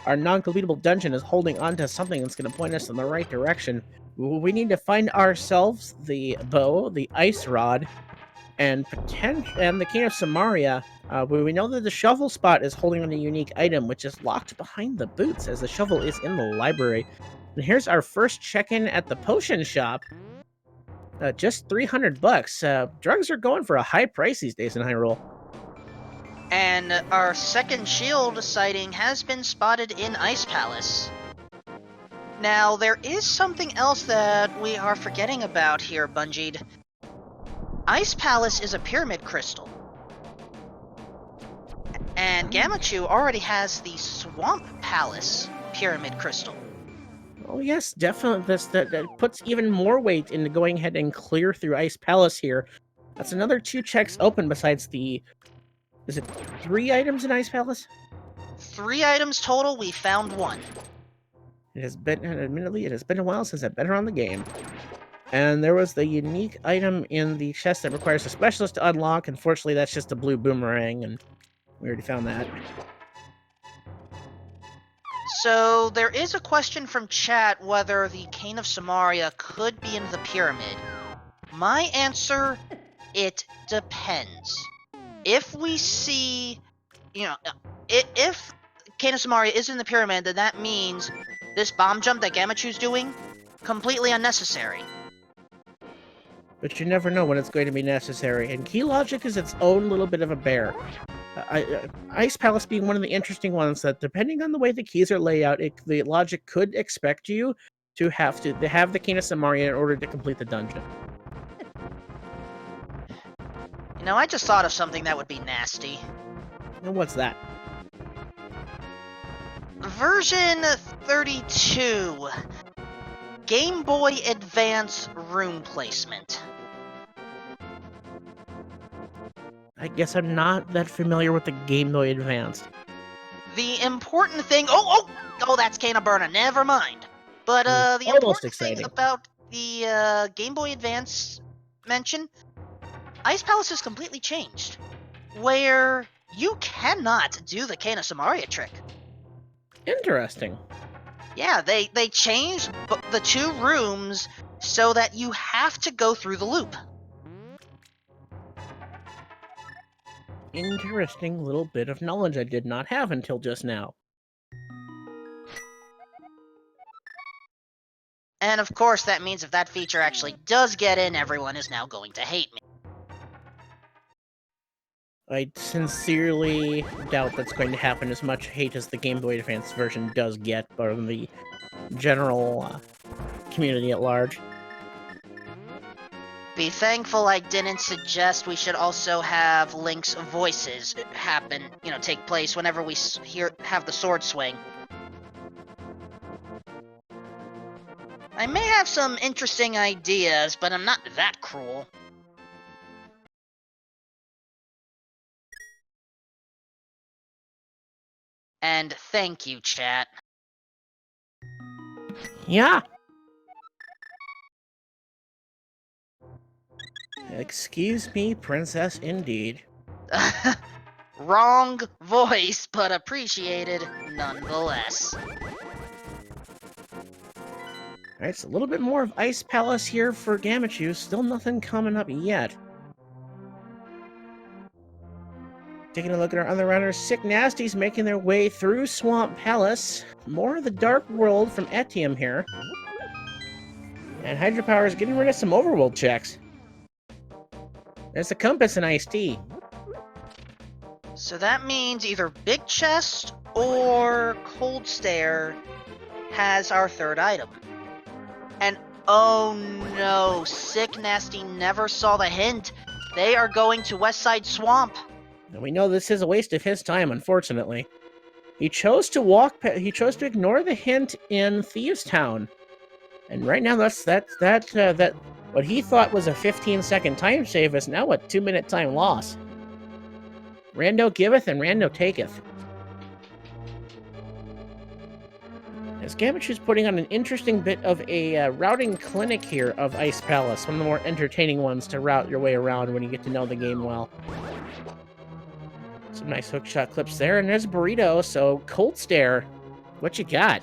our non-completable dungeon is holding on to something that's going to point us in the right direction. We need to find ourselves the bow, the ice rod, and the King of Samaria. We know that the shovel spot is holding on a unique item, which is locked behind the boots, as the shovel is in the library. And here's our first check-in at the potion shop. Just $300. Drugs are going for a high price these days in Hyrule. And our second shield sighting has been spotted in Ice Palace. Now, there is something else that we are forgetting about here, Bungeed. Ice Palace is a pyramid crystal. And Gamachu already has the Swamp Palace pyramid crystal. Oh yes, definitely. That puts even more weight into going ahead and clear through Ice Palace here. That's another 2 checks open besides the... Is it 3 items in Ice Palace? 3 items total, we found 1. It has been, admittedly, it has been a while since I've been around the game. And there was the unique item in the chest that requires a specialist to unlock. Unfortunately, that's just a blue boomerang, and we already found that. So there is a question from chat whether the Cane of Samaria could be in the pyramid. My answer, it depends. If we see, if Cane of Samaria is in the pyramid, then that means this bomb jump that Gamachu's doing, completely unnecessary. But you never know when it's going to be necessary, and key logic is its own little bit of a bear. Ice Palace being one of the interesting ones that, depending on the way the keys are laid out, the logic could expect you to have the Cane of Samaria in order to complete the dungeon. I just thought of something that would be nasty. And what's that? Version 32. Game Boy Advance room placement. I guess I'm not that familiar with the Game Boy Advance. The important thing... Oh, that's Cane of Burna. Never mind. But the important thing about the Game Boy Advance mention, Ice Palace has completely changed, where you cannot do the Cane of Samaria trick. Interesting. Yeah, they changed the 2 rooms so that you have to go through the loop. Interesting little bit of knowledge I did not have until just now. And of course, that means if that feature actually does get in, everyone is now going to hate me. I sincerely doubt that's going to happen as much hate as the Game Boy Advance version does get from the general community at large. Be thankful I didn't suggest we should also have Link's voices take place whenever we have the sword swing. I may have some interesting ideas, but I'm not that cruel. And thank you, chat. Yeah. Excuse me, princess, indeed. Wrong voice, but appreciated nonetheless. Alright, so a little bit more of Ice Palace here for Gamachu. Still nothing coming up yet. Taking a look at our other runners, Sick Nasties making their way through Swamp Palace. More of the Dark World from Etium here. And Hydropower is getting rid of some overworld checks. There's a compass and iced tea. So that means either Big Chest or Cold Stare has our 3rd item. And oh no, Sick Nasty never saw the hint. They are going to Westside Swamp. And we know this is a waste of his time, unfortunately. He chose to ignore the hint in Thieves Town. And right now that what he thought was a 15-second time save is now a 2-minute time loss. Rando giveth and Rando taketh. As Gamachu's putting on an interesting bit of a routing clinic here of Ice Palace, one of the more entertaining ones to route your way around when you get to know the game well. Some nice hookshot clips there, and there's Burrito, so Cold Stare, what you got?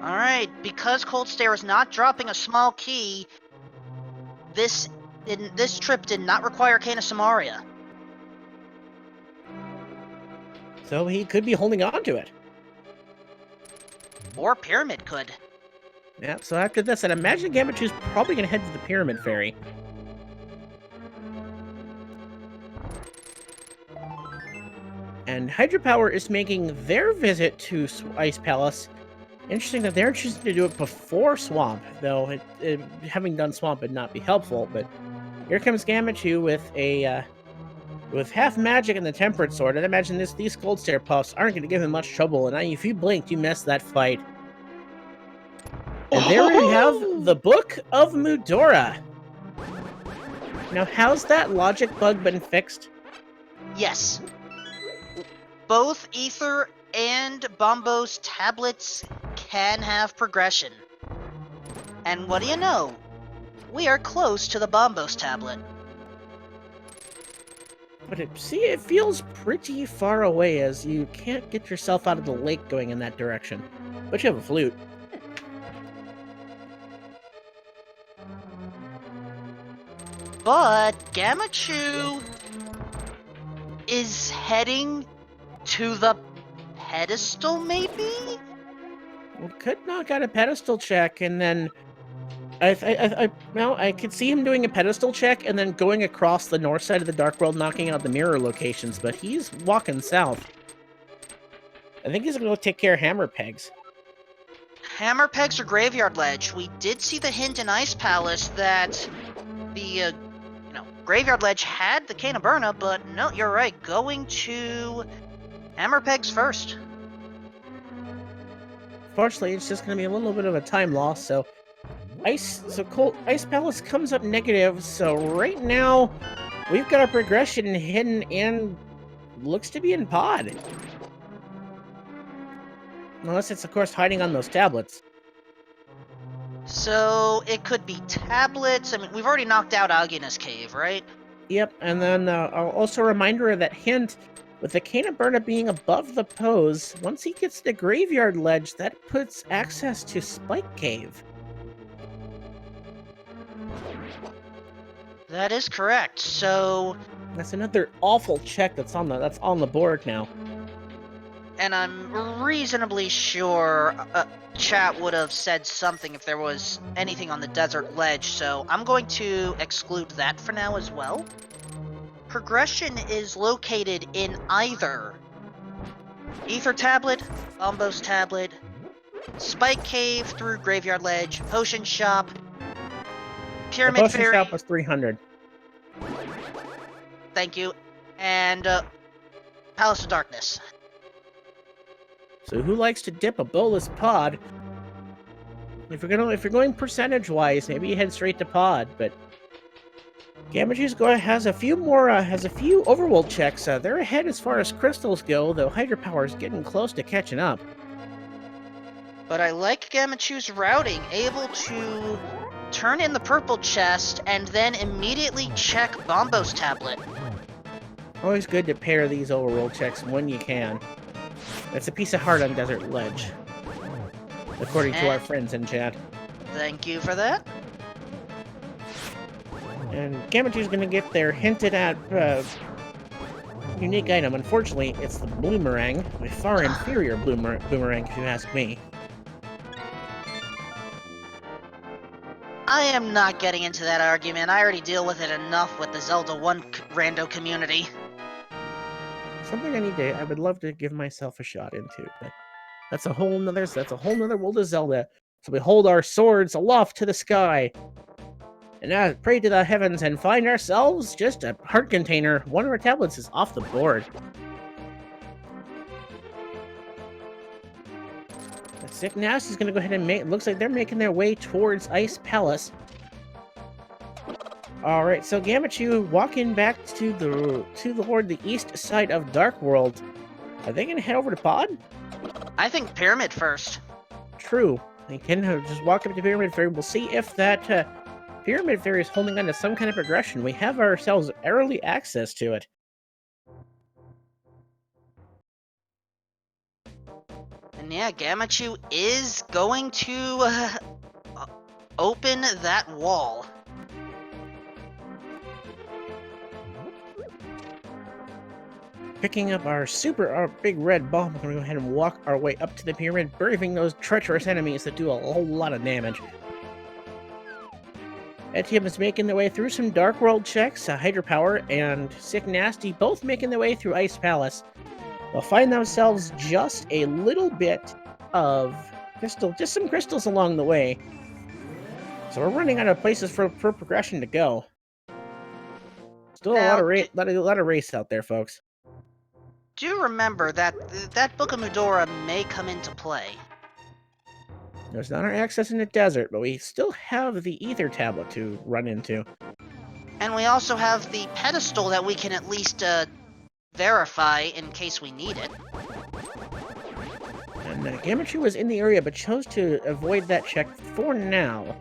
Alright, because Cold Stare is not dropping a small key, this trip did not require Cane of Samaria. So he could be holding on to it. Or Pyramid could. Yeah, so after this, I'd imagine Gamachu's probably going to head to the Pyramid Ferry. And Hydropower is making their visit to Ice Palace. Interesting that they're choosing to do it before Swamp, though having done Swamp would not be helpful, but here comes Gamachu with half magic and the Temperate Sword. I'd imagine these Cold Stare puffs aren't going to give him much trouble, and if you blinked, you missed that fight. And there we have the Book of Mudora. Now, how's that logic bug been fixed? Yes. Both Ether and Bombo's tablets can have progression. And what do you know? We are close to the Bombos tablet. But it feels pretty far away, as you can't get yourself out of the lake going in that direction. But you have a flute. But Gamachu is heading to the pedestal, maybe? We could knock out a pedestal check, and then I could see him doing a pedestal check and then going across the north side of the Dark World, knocking out the mirror locations. But he's walking south. I think he's gonna go take care of hammer pegs. Hammer pegs or graveyard ledge. We did see the hint in Ice Palace that the graveyard ledge had the Cane of Burna, but no, you're right. Going to hammer pegs first. Fortunately, it's just gonna be a little bit of a time loss. So Ice Palace comes up negative. So right now, we've got our progression hidden and looks to be in pod. Unless it's, of course, hiding on those tablets. So it could be tablets. I mean, we've already knocked out Agina's cave, right? Yep, and then also a reminder of that hint, with the Cane of Burna being above the pose, once he gets the graveyard ledge, that puts access to Spike Cave. That is correct. So That's another awful check that's on the board now. and I'm reasonably sure chat would have said something if there was anything on the desert ledge, so I'm going to exclude that for now as well. Progression is located in either Ether Tablet, Bombos Tablet, Spike Cave through Graveyard Ledge, Potion Shop, The Pyramid potion Fairy, shop was 300. thank you, and Palace of Darkness. So who likes to dip a bolus pod? If you're going percentage wise, maybe you head straight to pod. But Gamaju's has a few overworld checks. They're ahead as far as crystals go, though Hydropower is getting close to catching up. But I like Gamachu's routing, able to turn in the purple chest and then immediately check Bombo's tablet. Always good to pair these overworld checks when you can. That's a piece of heart on Desert Ledge, according to our friends in chat. Thank you for that. And Gamaju's gonna get their hinted at unique item. Unfortunately, it's the Bloomerang, a far inferior Boomerang, if you ask me. I am not getting into that argument. I already deal with it enough with the Zelda 1 rando community. Something I would love to give myself a shot into, but that's a whole nother world of Zelda. So we hold our swords aloft to the sky, and now pray to the heavens and find ourselves just a heart container. One of our tablets is off the board. Sick Nasty's gonna go ahead and looks like they're making their way towards Ice Palace. Alright, so Gamachu walking back to the east side of Dark World. Are they gonna head over to Pod? I think Pyramid first. True. They can just walk up to Pyramid Fairy. We'll see if that Pyramid Fairy is holding on to some kind of progression. We have ourselves early access to it. And yeah, Gamachu is going to open that wall. Picking up our big red bomb, we're going to go ahead and walk our way up to the pyramid, braving those treacherous enemies that do a whole lot of damage. Etium is making their way through some Dark World checks, Hydropower and Sick Nasty both making their way through Ice Palace. They'll find themselves just a little bit of just some crystals along the way. So we're running out of places for progression to go. Still a lot of race out there, folks. Do remember that that Book of Mudora may come into play. There's not our access in the desert, but we still have the Ether Tablet to run into. And we also have the pedestal that we can at least verify in case we need it. And Gamachu was in the area, but chose to avoid that check for now.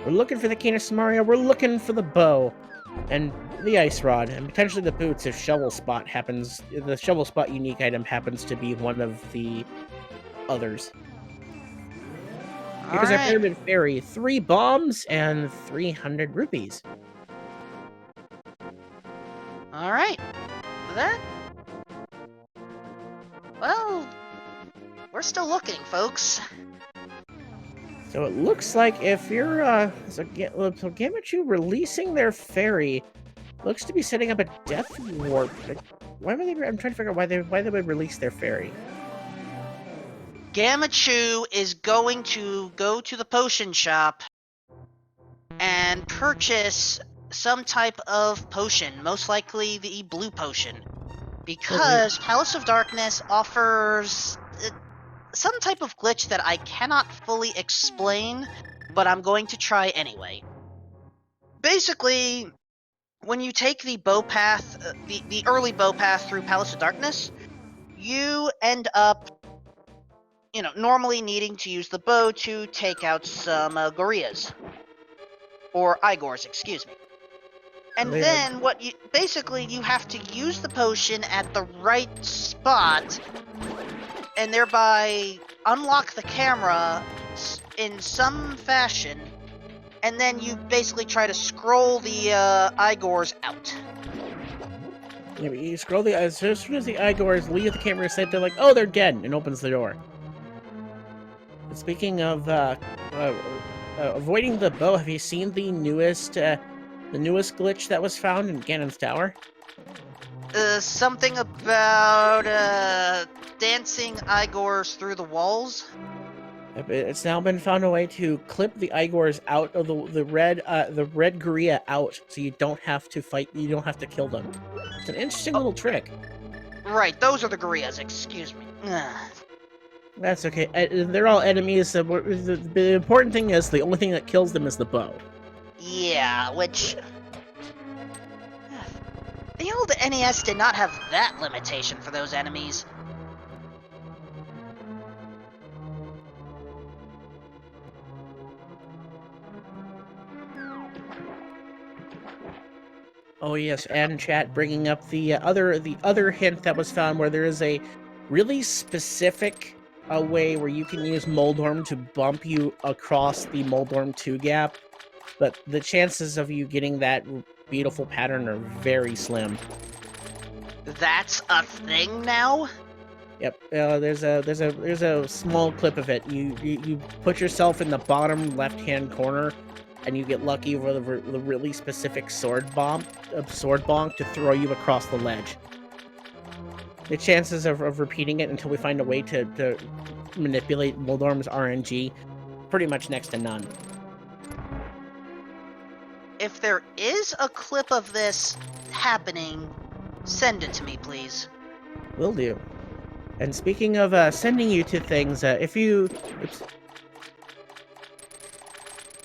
We're looking for the Kinasamaria, we're looking for the bow, and the ice rod, and potentially the boots if Shovel Spot happens. The Shovel Spot unique item happens to be one of the others. Here's our Pyramid Fairy, 3 bombs and 300 rupees. Alright. That... Well... We're still looking, folks. So it looks like if you're, so Gamachu releasing their fairy looks to be setting up a death warp. Why would they? I'm trying to figure out why they would release their fairy. Gamachu is going to go to the potion shop and purchase some type of potion, most likely the blue potion, because Palace of Darkness offers some type of glitch that I cannot fully explain, but I'm going to try anyway. Basically, when you take the bow path, the early bow path through Palace of Darkness, you end up, normally needing to use the bow to take out some gorillas. Or Igors, excuse me. And then you have to use the potion at the right spot, and thereby unlock the camera in some fashion, and then you basically try to scroll the Igors out. Yeah, but you scroll as soon as the Igors leave the camera set, they're like, oh, they're dead, and opens the door. And speaking of avoiding the bow, have you seen the newest glitch that was found in Ganon's Tower? Something about dancing Igors through the walls. It's now been found a way to clip the Igors out of the red Gorilla out, so you don't have to fight. You don't have to kill them. It's an interesting little trick. Right, those are the gorillas. Excuse me. That's okay. They're all enemies. So the important thing is the only thing that kills them is the bow. Yeah, which the old NES did not have that limitation for those enemies. Oh yes, and chat bringing up the other hint that was found, where there is a really specific way where you can use Moldorm to bump you across the Moldorm 2 gap, but the chances of you getting that beautiful pattern are very slim. That's a thing now? Yep, there's a small clip of it. You put yourself in the bottom left-hand corner, and you get lucky with the really specific sword bonk to throw you across the ledge. The chances of repeating it until we find a way to manipulate Moldorm's RNG, pretty much next to none. If there is a clip of this happening, send it to me, please. Will do. And speaking of sending you to things, if you... Oops.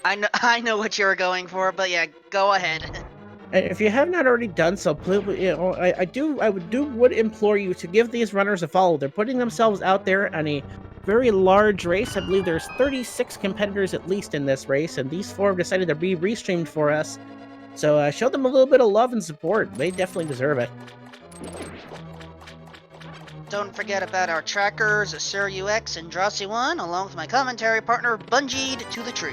I know what you're going for, but yeah, go ahead. And if you have not already done so, please, I would implore you to give these runners a follow. They're putting themselves out there on a very large race. I believe there's 36 competitors at least in this race, and these 4 have decided to be restreamed for us. So show them a little bit of love and support. They definitely deserve it. Don't forget about our trackers, AsurUX and Drosy1, along with my commentary partner, Bungeed to the Tree.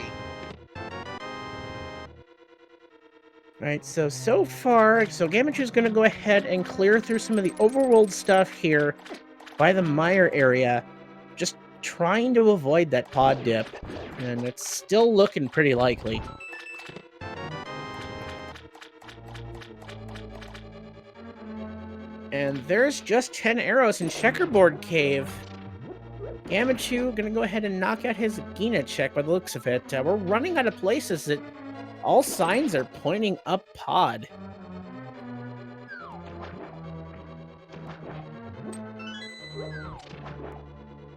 Alright, so far, Gamachu's going to go ahead and clear through some of the overworld stuff here by the mire area, just trying to avoid that pod dip, and it's still looking pretty likely. And there's just 10 arrows in Checkerboard Cave. Gamachu going to go ahead and knock out his Gina check by the looks of it. We're running out of places that all signs are pointing up pod.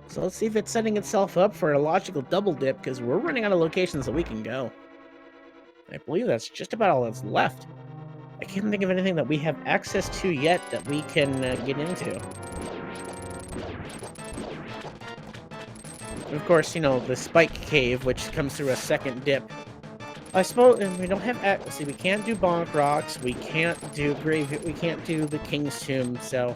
So let's see if it's setting itself up for a logical double dip, because we're running out of locations that we can go. I believe that's just about all that's left. I can't think of anything that we have access to yet that we can get into. And of course, you know, the spike cave, which comes through a second dip. I suppose, and we don't have. See, we can't do bonk rocks. We can't do grave. We can't do the king's tomb. So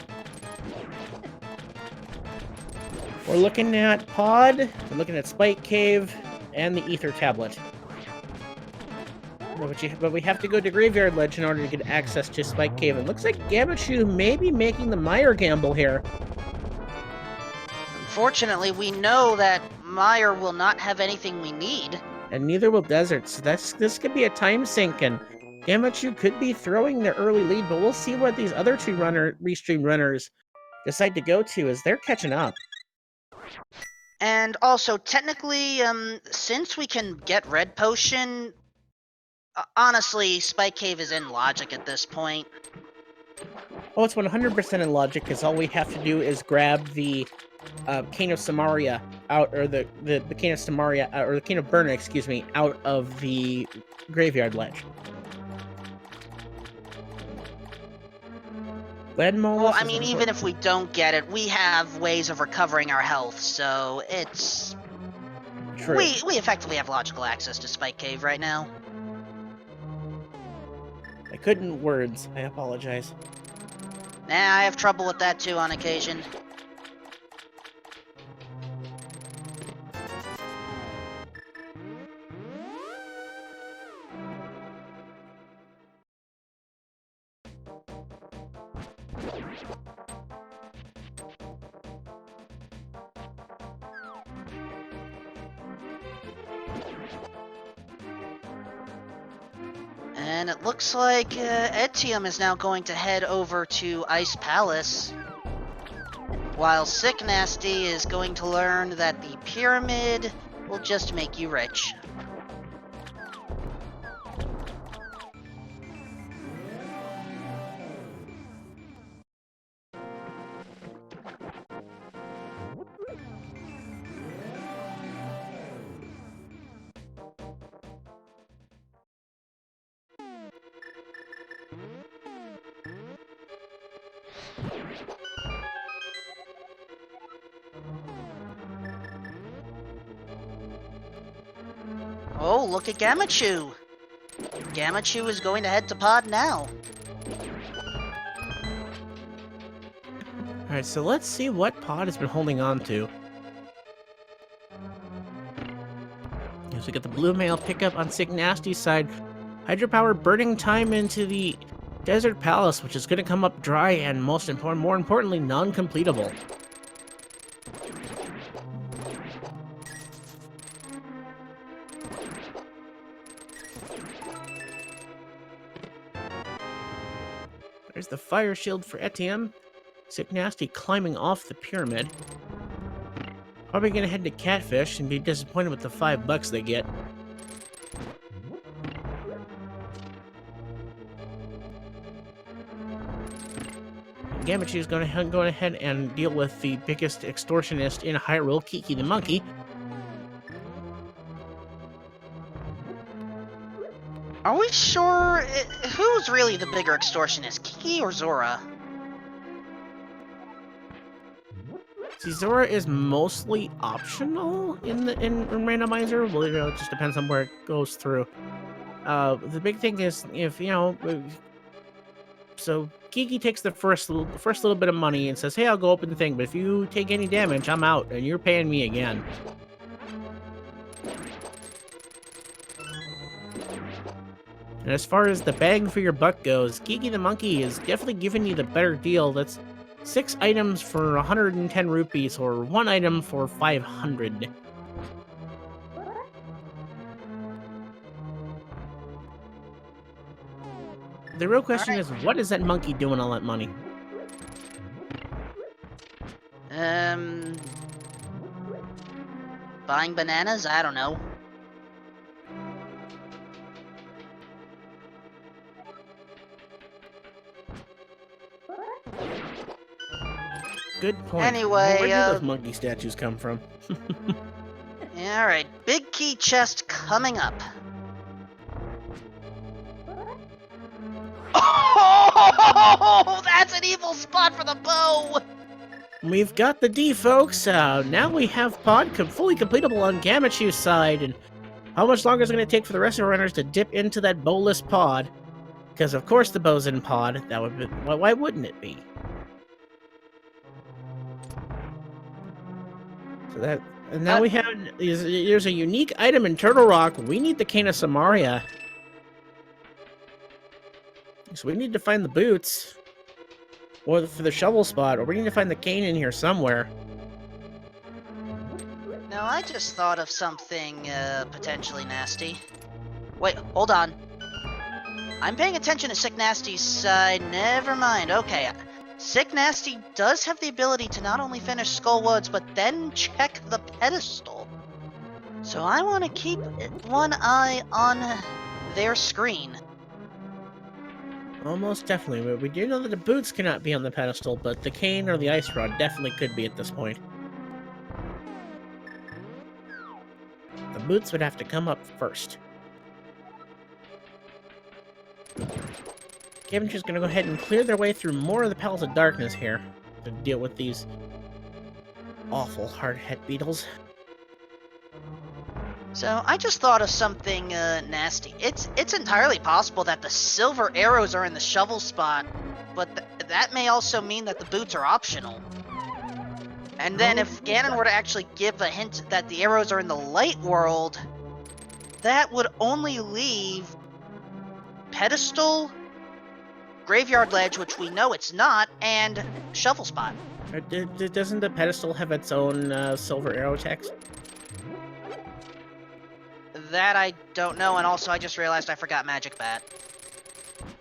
we're looking at pod. We're looking at spike cave and the ether tablet. But we have to go to Graveyard Ledge in order to get access to Spike Cave. It looks like Gamachu may be making the Meyer gamble here. Unfortunately, we know that Meyer will not have anything we need. And neither will Desert, so this could be a time sink, and Gamachu could be throwing the early lead, but we'll see what these other two restream runners decide to go to as they're catching up. And also, technically, since we can get Red Potion, honestly, Spike Cave is in logic at this point. Oh, it's 100% in logic, because all we have to do is grab the Cane of Samaria out, or the Cane of Samaria, or the Cane of Burna, excuse me, out of the Graveyard Ledge. Well, I mean, even if we don't get it, we have ways of recovering our health, so it's... True. We effectively have logical access to Spike Cave right now. I couldn't words. I apologize. Nah, I have trouble with that too on occasion. And it looks like Etium is now going to head over to Ice Palace, while Sick Nasty is going to learn that the pyramid will just make you rich. Oh, look at Gamachu! Gamachu is going to head to pod now. Alright, so let's see what pod has been holding on to. So we got the blue mail pickup on Sick Nasty's side. Hydropower burning time into the Desert Palace, which is going to come up dry and more importantly, non-completable. There's the fire shield for Etienne. Sick Nasty climbing off the pyramid. Probably gonna head to Catfish and be disappointed with the $5 they get. Gamachu is going to go ahead and deal with the biggest extortionist in Hyrule, Kiki the Monkey. Are we sure? Who's really the bigger extortionist, Kiki or Zora? See, Zora is mostly optional in Randomizer. Well, you know, it just depends on where it goes through. The big thing is, if you know, so Kiki takes the first little bit of money and says, "Hey, I'll go open the thing, but if you take any damage, I'm out, and you're paying me again." And as far as the bang for your buck goes, Kiki the Monkey is definitely giving you the better deal. That's 6 items for 110 rupees, or 1 item for 500. The real question is, what is that monkey doing all that money? Buying bananas? I don't know. Good point. Anyway, where did those monkey statues come from? Yeah, alright, big key chest coming up. Oh, that's an evil spot for the bow! We've got the D, folks. Now we have pod fully completable on Gamachu's side, and how much longer is it going to take for the rest of our runners to dip into that bowless pod? Because of course the bow's in pod. That would be, why wouldn't it be? So that, and now we have, there's a unique item in Turtle Rock. We need the Cane of Samaria. So we need to find the boots. Or for the shovel spot, or we need to find the cane in here somewhere. No, I just thought of something, potentially nasty. Wait, hold on. I'm paying attention to Sick Nasty's side. Never mind. Okay. Sick Nasty does have the ability to not only finish Skull Woods, but then check the pedestal. So I want to keep one eye on their screen. Almost definitely, but we do know that the boots cannot be on the pedestal, but the cane or the ice rod definitely could be at this point. The boots would have to come up first. Gavinger's gonna go ahead and clear their way through more of the Palace of Darkness here to deal with these awful hard-head beetles. So I just thought of something nasty. It's entirely possible that the silver arrows are in the shovel spot, but that may also mean that the boots are optional. And then if Ganon were to actually give a hint that the arrows are in the light world, that would only leave pedestal, graveyard ledge, which we know it's not, and shovel spot. Doesn't the pedestal have its own silver arrow text? That I don't know, and also I just realized I forgot Magic Bat.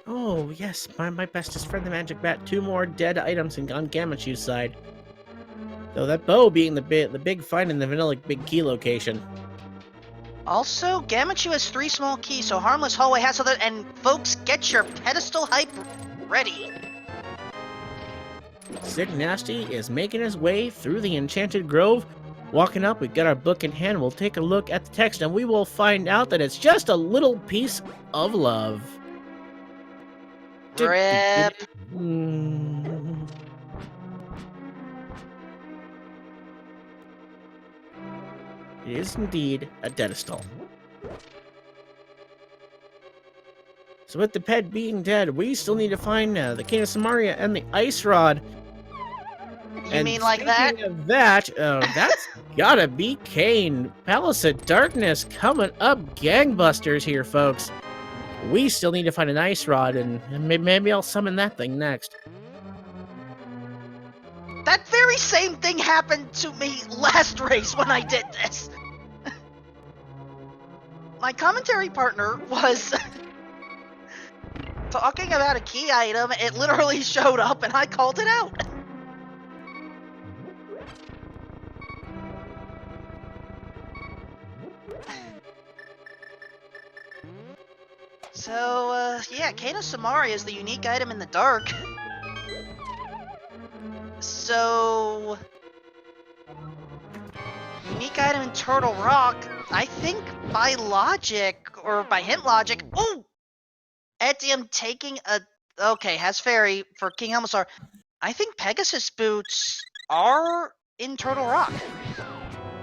Oh, yes, my bestest friend, the Magic Bat. 2 more dead items on Gamachu's side. Though that bow being the big find in the Vanilla Big Key location. Also, Gamachu has 3 small keys, so Harmless Hallway has other. And folks, get your pedestal hype ready. Sick Nasty is making his way through the Enchanted Grove. Walking up, we've got our book in hand. We'll take a look at the text, and we will find out that it's just a little piece of love. Rip. It is indeed a pedestal. So with the pet being dead, we still need to find the Cane of Samaria and the Ice Rod. You mean like that? Of that, that's gotta be Kane. Palace of Darkness coming up gangbusters here, folks. We still need to find an Ice Rod, and maybe I'll summon that thing next. That very same thing happened to me last race when I did this. My commentary partner was talking about a key item. It literally showed up, and I called it out. So, yeah, Cane of Samaria is the unique item in the dark. So, unique item in Turtle Rock, I think by logic, or by hint logic, oh! Etium taking a, okay, has fairy for King Helmasaur. I think Pegasus boots are in Turtle Rock.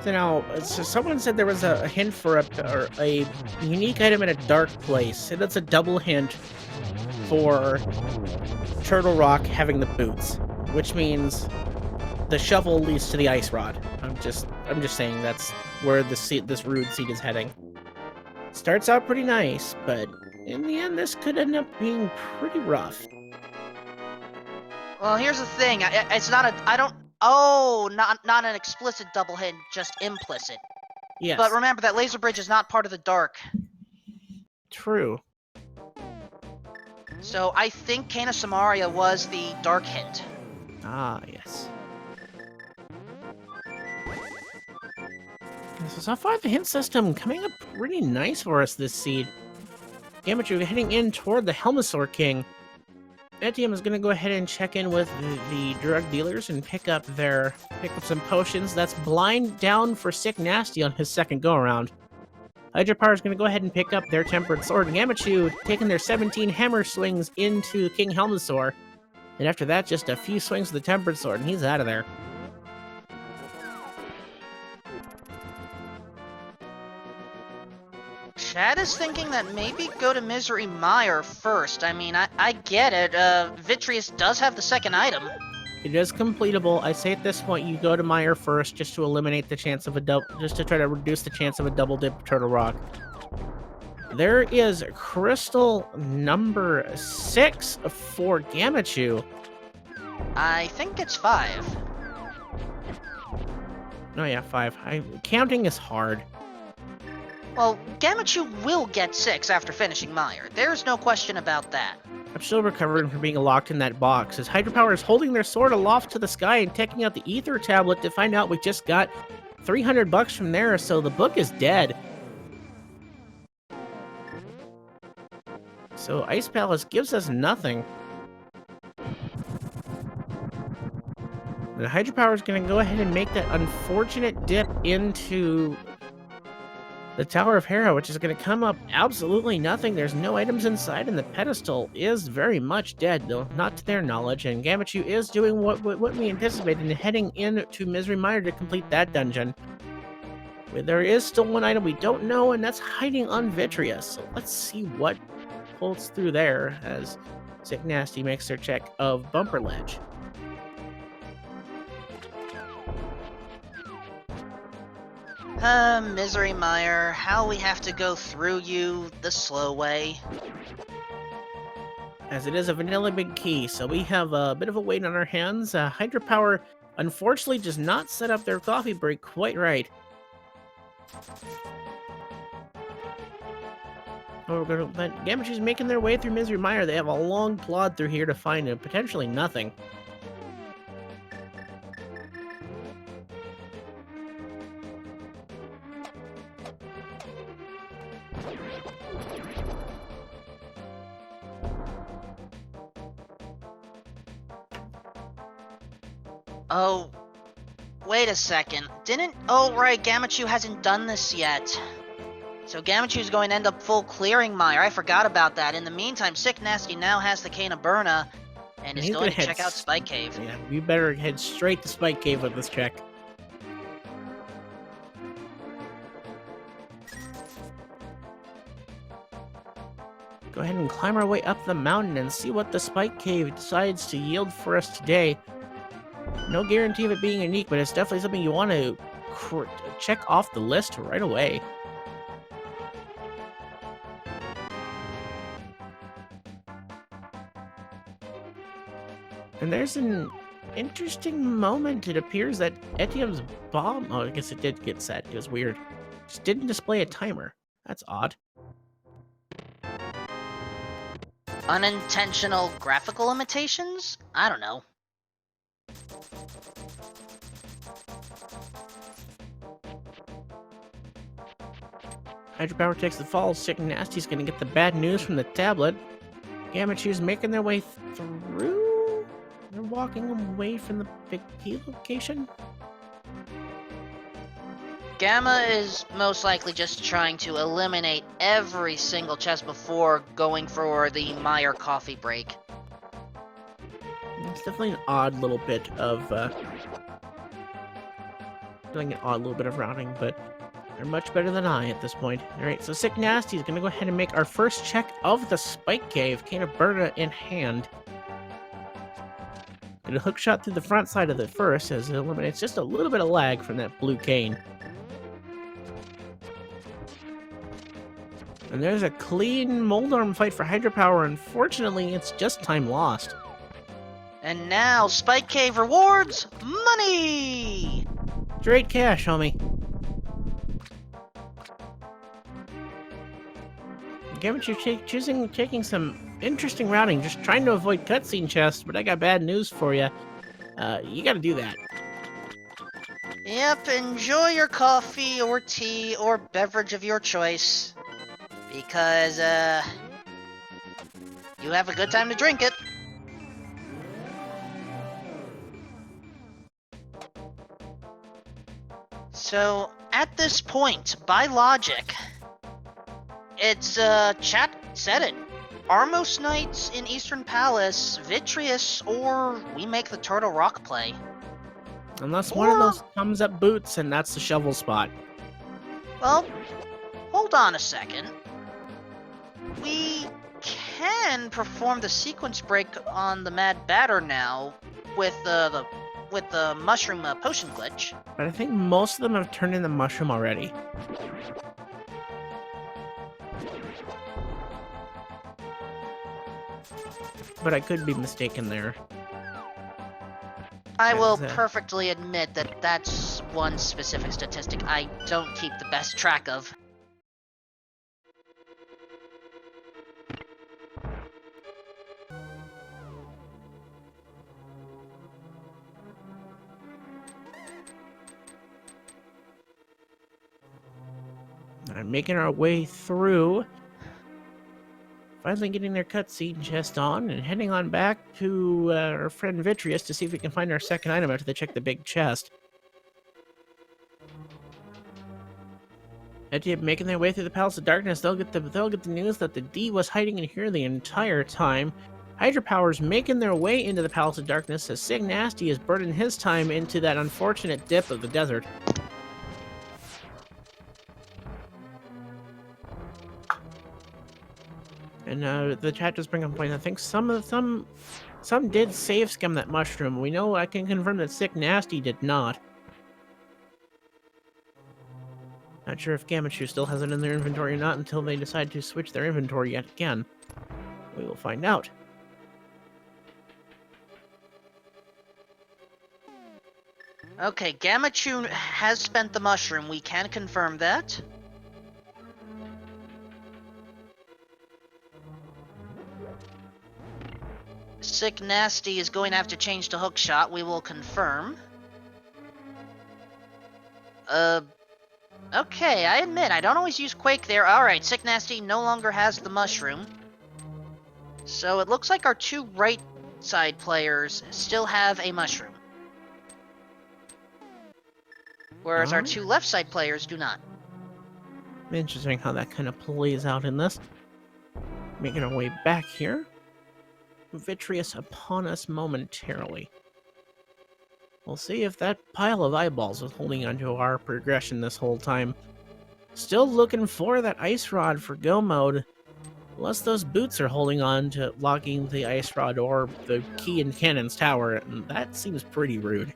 So now, so someone said there was a hint for a unique item in a dark place. And that's a double hint for Turtle Rock having the boots, which means the shovel leads to the ice rod. I'm just saying that's where this rude seed is heading. Starts out pretty nice, but in the end, this could end up being pretty rough. Well, here's the thing. It's not a. I don't. Oh, not an explicit double hint, just implicit. Yes. But remember that Laser Bridge is not part of the dark. True. So I think Cane of Samaria was the dark hint. Ah, yes. So far, the hint system coming up pretty nice for us this seed. Gamachu heading in toward the Helmasaur King. Etium is going to go ahead and check in with the drug dealers and pick up some potions. That's blind down for Sick Nasty on his second go-around. Hydropar is going to go ahead and pick up their Tempered Sword. And Gamachu taking their 17 hammer swings into King Helmasaur. And after that, just a few swings of the Tempered Sword, and he's out of there. Chad is thinking that maybe go to Misery Mire first. I mean, I get it. Vitreous does have the second item. It is completable. I say at this point, you go to Mire first just to eliminate the chance of a double, just to try to reduce the chance of a double dip Turtle Rock. There is crystal number 6 for Gamachu. I think it's 5. Oh yeah, 5. Counting is hard. Well, Gamachu will get 6 after finishing Mire. There's no question about that. I'm still recovering from being locked in that box, as Hydropower is holding their sword aloft to the sky and taking out the Ether tablet to find out we just got $300 from there, so the book is dead. So Ice Palace gives us nothing. The Hydropower is going to go ahead and make that unfortunate dip into the Tower of Hera, which is going to come up absolutely nothing. There's no items inside, and the pedestal is very much dead, though not to their knowledge. And Gamachu is doing what we anticipated and heading into Misery Mire to complete that dungeon. There is still one item we don't know, and that's hiding on Vitreous. So let's see what pulls through there as Sick Nasty makes their check of Bumper Ledge. Misery Mire, how we have to go through you the slow way. As it is a vanilla big key, so we have a bit of a weight on our hands. Hydropower, unfortunately, does not set up their coffee break quite right. Oh, Gamachu's making their way through Misery Mire. They have a long plod through here to find potentially nothing. Oh, wait a second. Oh, right, Gamachu hasn't done this yet. So Gamachu's going to end up full clearing Mire. I forgot about that. In the meantime, Sick Nasty now has the Cane of Burna and is going to check out Spike Cave. Yeah, we better head straight to Spike Cave with this check. Go ahead and climb our way up the mountain and see what the Spike Cave decides to yield for us today. No guarantee of it being unique, but it's definitely something you want to check off the list right away. And there's an interesting moment. It appears that Etium's bomb... Oh, I guess it did get set. It was weird. Just didn't display a timer. That's odd. Unintentional graphical limitations? I don't know. Hydropower takes the fall. Sick Nasty's gonna get the bad news from the tablet. Gamachu's making their way through. They're walking away from the big key location. Gamma is most likely just trying to eliminate every single chest before going for the Mire coffee break. It's definitely an odd little bit of routing, but they're much better than I at this point. Alright, so Sick Nasty is gonna go ahead and make our first check of the Spike Cave, Cane of Burna in hand. Get a hook shot through the front side of it first, as it eliminates just a little bit of lag from that blue cane. And there's a clean mold arm fight for Hydropower. Unfortunately, it's just time lost. And now, Spike Cave rewards money! Straight cash, homie. Gamachu taking some interesting routing, just trying to avoid cutscene chests, but I got bad news for you. You gotta do that. Yep, enjoy your coffee or tea or beverage of your choice. Because, you have a good time to drink it. So, at this point, by logic, it's, chat said it. Armos Knights in Eastern Palace, Vitreous, or we make the Turtle Rock play. Unless one of those comes up boots, and that's the shovel spot. Well, hold on a second. We can perform the sequence break on the Mad Batter now with the mushroom potion glitch. But I think most of them have turned into mushroom already. But I could be mistaken there. I will That's, perfectly admit that that's one specific statistic I don't keep the best track of. I'm making our way through. Finally getting their cutscene chest on and heading on back to our friend Vitreous to see if we can find our second item after they check the big chest. After making their way through the Palace of Darkness, they'll get the news that the D was hiding in here the entire time. Hydropower's making their way into the Palace of Darkness as Sig Nasty is burning his time into that unfortunate dip of the desert. And the chat just bring up a point. I think some did save scam that mushroom. We know I can confirm that Sick Nasty did not. Not sure if Gamachu still has it in their inventory or not until they decide to switch their inventory yet again. We will find out. Okay, Gamachu has spent the mushroom. We can confirm that. Sick Nasty is going to have to change to hookshot. We will confirm. Okay, I admit, I don't always use Quake there. Alright, Sick Nasty no longer has the mushroom. So it looks like our two right side players still have a mushroom. Whereas our two left side players do not. Interesting how that kind of plays out in this. Making our way back here. Vitreous upon us momentarily. We'll see if that pile of eyeballs was holding onto our progression this whole time. Still looking for that ice rod for go mode. Unless those boots are holding on to locking the ice rod or the key in Cannon's tower, and that seems pretty rude.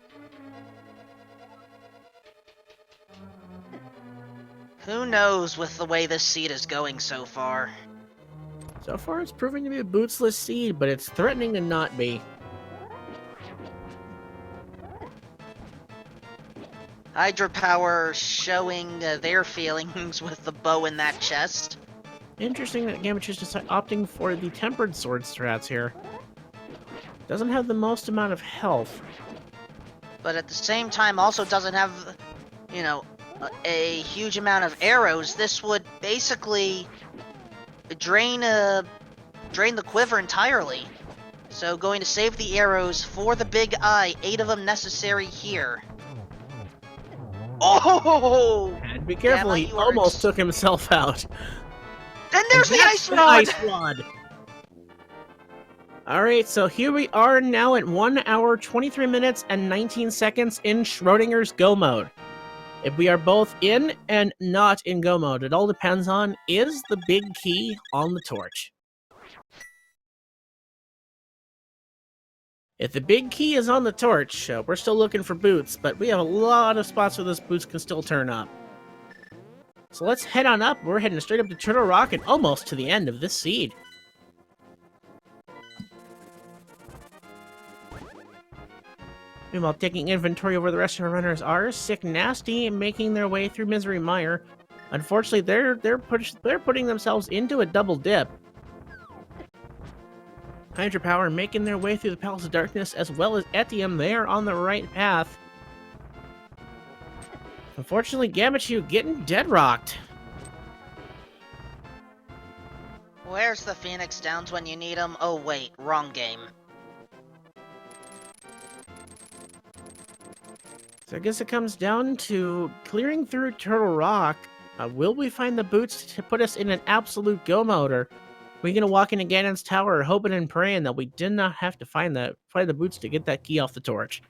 Who knows with the way this seed is going so far. So far, it's proving to be a bootsless seed, but it's threatening to not be. Hydropower showing their feelings with the bow in that chest. Interesting that Gamachu's opting for the tempered sword strats here. Doesn't have the most amount of health. But at the same time also doesn't have, you know, a huge amount of arrows. This would basically drain the quiver entirely. So going to save the arrows for the big eye, 8 of them necessary here. Oh! And be careful, Gamma, he you are almost took himself out. Then there's And the that's ice rod! ice rod! Alright, so here we are now at 1 hour, 23 minutes, and 19 seconds in Schrodinger's Go mode. If we are both in and not in Go mode, it all depends on, is the big key on the torch? If the big key is on the torch, we're still looking for boots, but we have a lot of spots where those boots can still turn up. So let's head on up. We're heading straight up to Turtle Rock and almost to the end of this seed. Meanwhile, taking inventory over the rest of our runners are Sick Nasty making their way through Misery Mire. Unfortunately, they're putting themselves into a double dip. Hydropower making their way through the Palace of Darkness, as well as Etium. They are on the right path. Unfortunately, Gamachu getting dead rocked. Where's the Phoenix Downs when you need them? Oh wait, wrong game. So I guess it comes down to clearing through Turtle Rock. Will we find the boots to put us in an absolute go mode, or We're gonna walk into Ganon's tower, hoping and praying that we did not have to find the boots to get that key off the torch.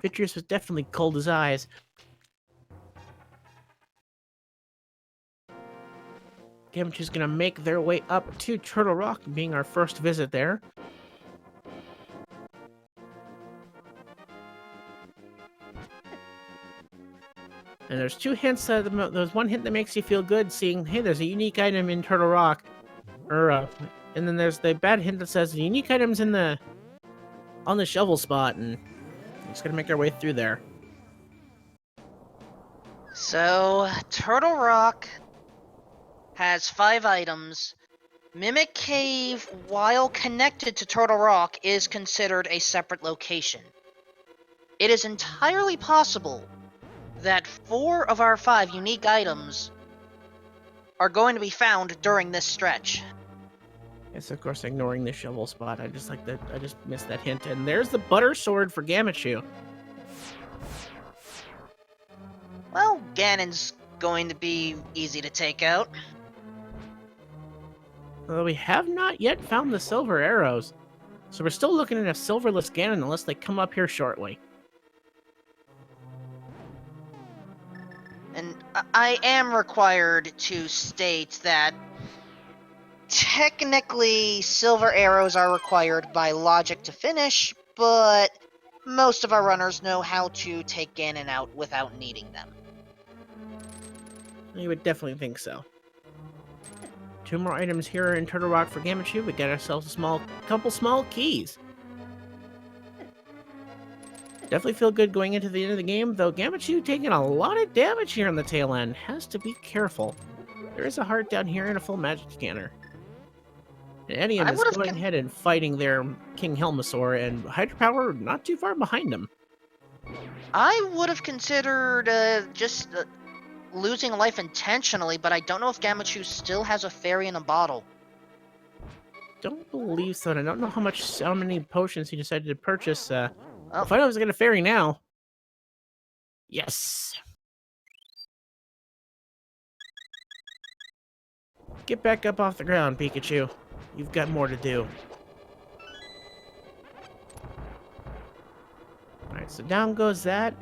Vitreous was definitely cold as ice. Gamachu's gonna make their way up to Turtle Rock, being our first visit there. And there's two hints. There's one hint that makes you feel good, seeing, hey, there's a unique item in Turtle Rock, and then there's the bad hint that says the unique items on the shovel spot, and we're just gonna make our way through there. So, Turtle Rock has 5 items. Mimic Cave, while connected to Turtle Rock, is considered a separate location. It is entirely possible that 4 of our 5 unique items are going to be found during this stretch. Yes, of course, ignoring the shovel spot. I just missed that hint. And there's the butter sword for Gamachu. Well, Ganon's going to be easy to take out. Although we have not yet found the silver arrows. So we're still looking at a silverless Ganon unless they come up here shortly. And I am required to state that technically silver arrows are required by logic to finish, but most of our runners know how to take Ganon out without needing them. You would definitely think so. 2 more items here in Turtle Rock for Gamachu. We got ourselves a couple small keys. Definitely feel good going into the end of the game, though Gamachu taking a lot of damage here on the tail end. Has to be careful. There is a heart down here and a full magic scanner. And Etium is going ahead and fighting their King Helmasaur, and Hydropower not too far behind him. I would have considered just losing a life intentionally, but I don't know if Gamachu still has a fairy in a bottle. Don't believe so, and I don't know how many potions he decided to purchase. Oh. If I know I was going to fairy now. Yes. Get back up off the ground, Pikachu. You've got more to do. Alright, so down goes that.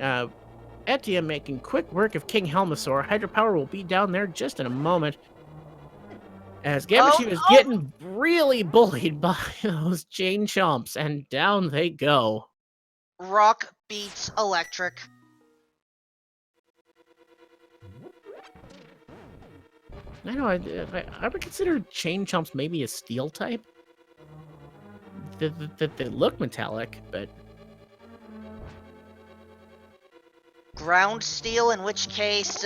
Etium making quick work of King Helmasaur. Hydropower will be down there just in a moment. As Gamachu is getting really bullied by those chain chomps, and down they go. Rock beats electric. I know, I would consider chain chomps maybe a steel type. They look metallic, but... Ground steel, in which case,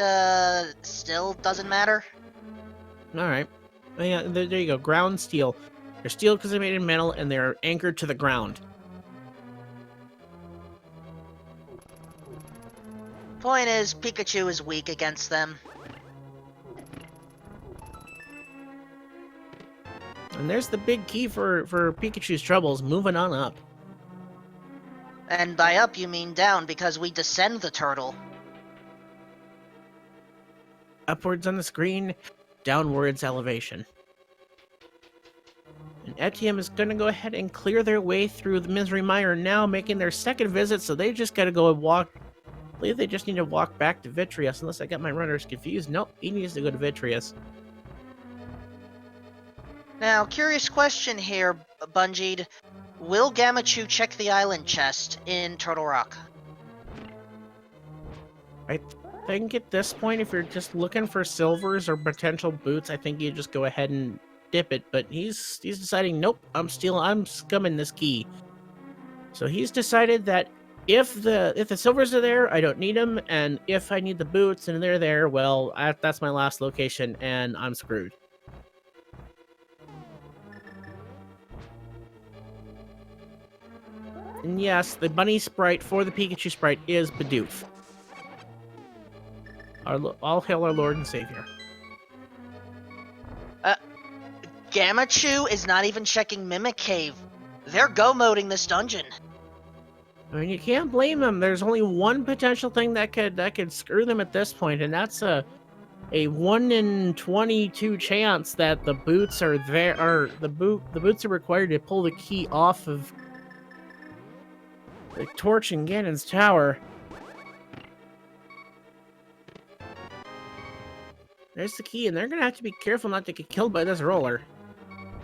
still doesn't matter. Alright. Oh, yeah, there you go. Ground steel. They're steel because they're made in metal, and they're anchored to the ground. Point is, Pikachu is weak against them. And there's the big key for Pikachu's troubles, moving on up. And by up, you mean down, because we descend the turtle. Upwards on the screen, downwards elevation. And Etium is going to go ahead and clear their way through the Misery Mire now, making their second visit, so they just got to go and walk. I believe they just need to walk back to Vitreous, unless I got my runners confused. Nope, he needs to go to Vitreous. Now, curious question here, Bungeed. Will Gamachu check the island chest in Turtle Rock? I think at this point, if you're just looking for silvers or potential boots, I think you just go ahead and dip it. But he's deciding, nope, I'm scumming this key. So he's decided that if the silvers are there, I don't need them, and if I need the boots and they're there, well, that's my last location, and I'm screwed. And yes, the bunny sprite for the Pikachu sprite is Bidoof. All hail our Lord and Savior. Gamachu is not even checking Mimic Cave. They're go-moding this dungeon. I mean, you can't blame them. There's only one potential thing that could screw them at this point, and that's a 1 in 22 chance that the boots are there, or the boots are required to pull the key off of the torch in Ganon's tower. There's the key, and they're gonna have to be careful not to get killed by this roller.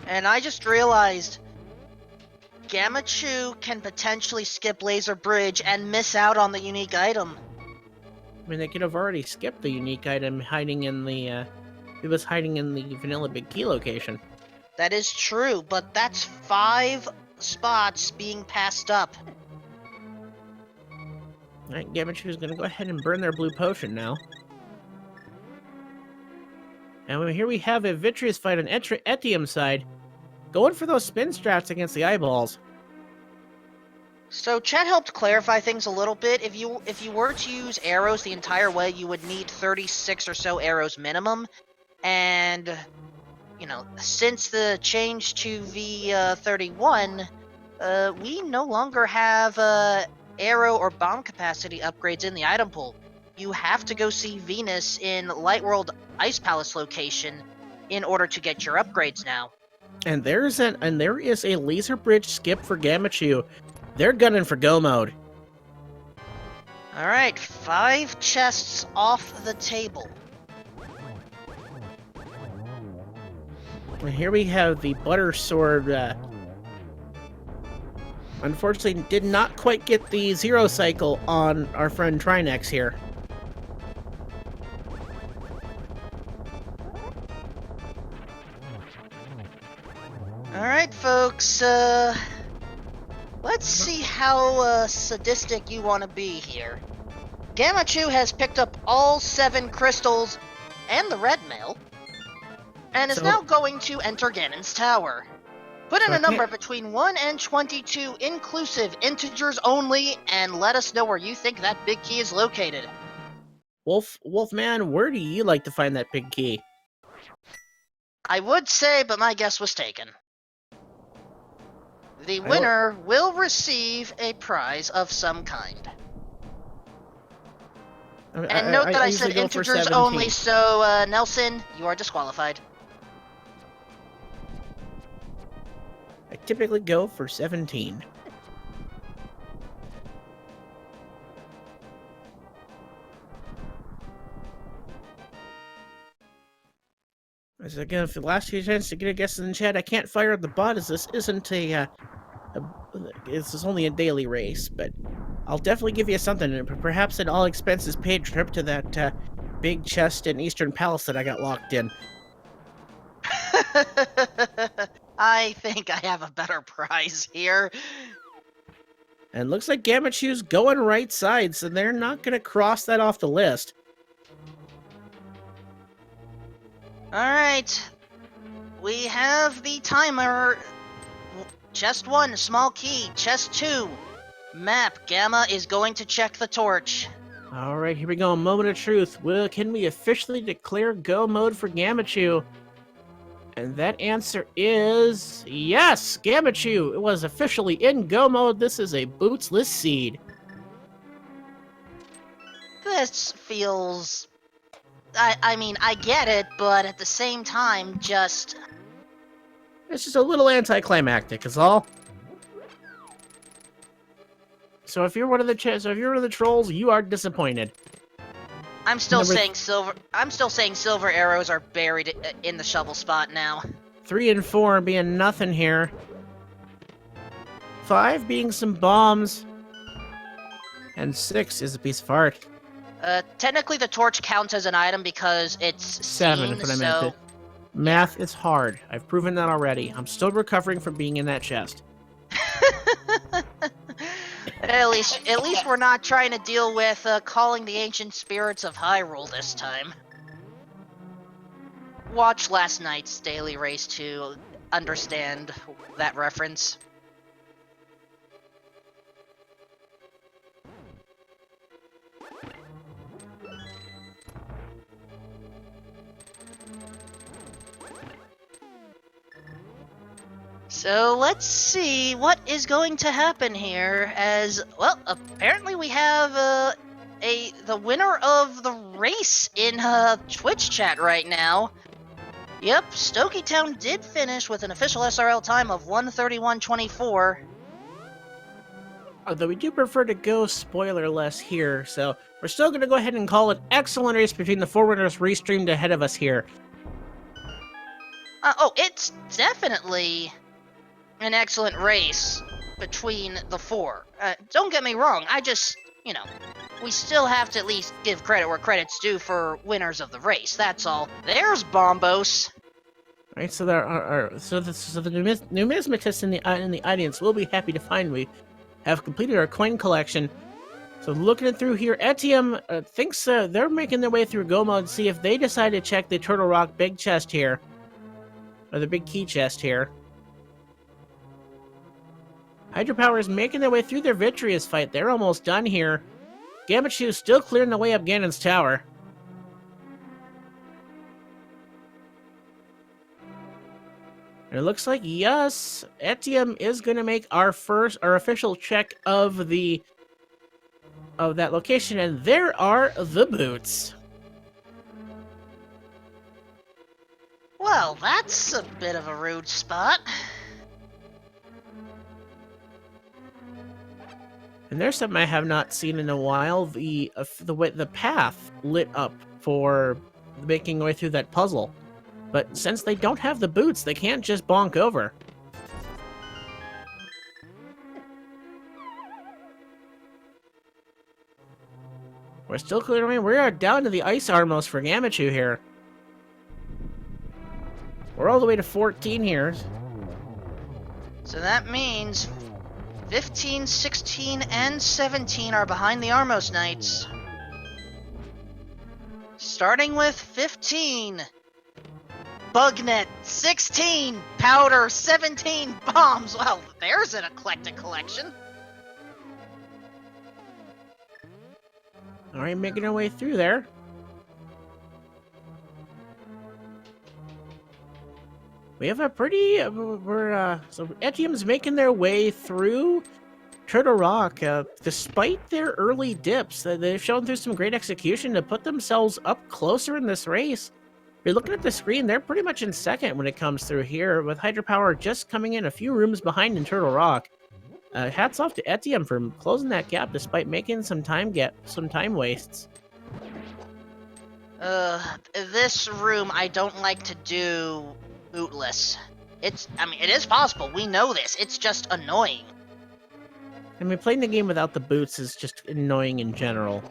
And I just realized Gamachu can potentially skip Laser Bridge and miss out on the unique item. I mean, they could have already skipped the unique item hiding in the, it was hiding in the Vanilla Big Key location. That is true, but that's 5 spots being passed up. Alright, Gamachu's gonna go ahead and burn their blue potion now. And here we have a Vitreous fight on Etium's side, going for those spin strats against the eyeballs. So Chet helped clarify things a little bit. If you were to use arrows the entire way, you would need 36 or so arrows minimum. And, you know, since the change to V31, we no longer have arrow or bomb capacity upgrades in the item pool. You have to go see Venus in Lightworld Ice Palace location in order to get your upgrades now. And there is a laser bridge skip for Gamachu. They're gunning for go mode. Alright, 5 chests off the table. And here we have the Butter Sword. Unfortunately, did not quite get the zero cycle on our friend Trinex here. Alright, folks, let's see how sadistic you want to be here. Gamachu has picked up all 7 crystals and the red mail, and is now going to enter Ganon's tower. Put in a number between 1 and 22 inclusive, integers only, and let us know where you think that big key is located. Wolfman, where do you like to find that big key? I would say, but my guess was taken. The winner will receive a prize of some kind. And note that I said integers only, so Nelson, you are disqualified. I typically go for 17. As again, if the last few chances to get a guess in the chat, I can't fire at the bot as this isn't this is only a daily race, but I'll definitely give you something, perhaps an all expenses paid trip to that big chest in Eastern Palace that I got locked in. I think I have a better prize here. And looks like Gamachu's going right side, so they're not going to cross that off the list. Alright. We have the timer. Chest 1, small key. Chest 2, map. Gamma is going to check the torch. Alright, here we go. Moment of truth. Can we officially declare go mode for Gamachu? And that answer is yes! Gamachu! It was officially in go mode. This is a bootsless seed. This feels... I mean, I get it, but at the same time, just... It's just a little anticlimactic, is all. So if you're one of the trolls, you are disappointed. I'm still saying silver arrows are buried in the shovel spot now. 3 and 4 being nothing here. 5 being some bombs. And 6 is a piece of art. Technically the torch counts as an item because it's 7, seen, if I meant it. Math is hard. I've proven that already. I'm still recovering from being in that chest. At least we're not trying to deal with calling the ancient spirits of Hyrule this time. Watch last night's daily race to understand that reference. So let's see what is going to happen here. As well, apparently we have the winner of the race in Twitch chat right now. Yep, Stokeytown did finish with an official SRL time of 1:31:24. Although we do prefer to go spoilerless here, so we're still going to go ahead and call it excellent race between the four winners restreamed ahead of us here. It's definitely an excellent race between the four. Don't get me wrong, I just, we still have to at least give credit where credit's due for winners of the race, that's all. There's Bombos. Right, so there are so the numismatists in the audience will be happy to find we have completed our coin collection. So looking it through here, Etium thinks they're making their way through Go mode to see if they decide to check the Turtle Rock big chest here, or the big key chest here. Hydropower is making their way through their Vitreous fight. They're almost done here. Gamachu still clearing the way up Ganon's tower. And it looks like, yes, Etium is going to make our official check of that location, and there are the boots. Well, that's a bit of a rude spot. And there's something I have not seen in a while, the path lit up for making their way through that puzzle. But since they don't have the boots, they can't just bonk over. We're still clearing. We are down to the Ice Armos for Gamachu here. We're all the way to 14 here. So that means 15, 16, and 17 are behind the Armos Knights. Starting with 15. Bugnet, 16, Powder, 17, Bombs. Well, there's an eclectic collection. Alright, making our way through there. We have a pretty... so Etium's making their way through Turtle Rock. Despite their early dips, they've shown through some great execution to put themselves up closer in this race. If you're looking at the screen, they're pretty much in second when it comes through here, with Hydropower just coming in a few rooms behind in Turtle Rock. Hats off to Etium for closing that gap despite making some time wastes. This room I don't like to do bootless. It is possible, we know this, it's just annoying. I mean, playing the game without the boots is just annoying in general.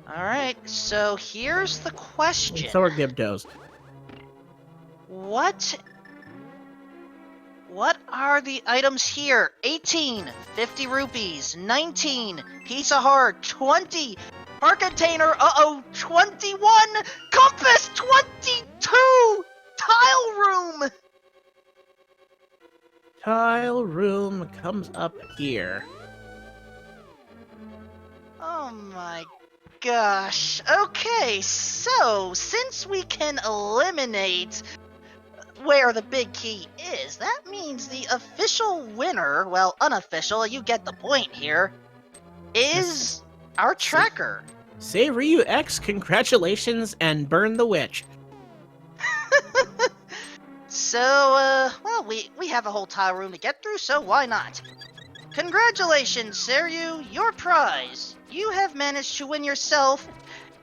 Alright, so here's the question. And so are Gibdos. What are the items here? 18, 50 rupees, 19, piece of heart, 20, heart container, 21, compass, 22, tile room! Tile room comes up here. Oh my gosh. Okay, so since we can eliminate where the big key is, that means the official winner, well, unofficial, you get the point here, is our tracker. Say Ryu X, congratulations, and burn the witch. So, well, we have a whole tile room to get through, so why not? Congratulations, Seryu, your prize! You have managed to win yourself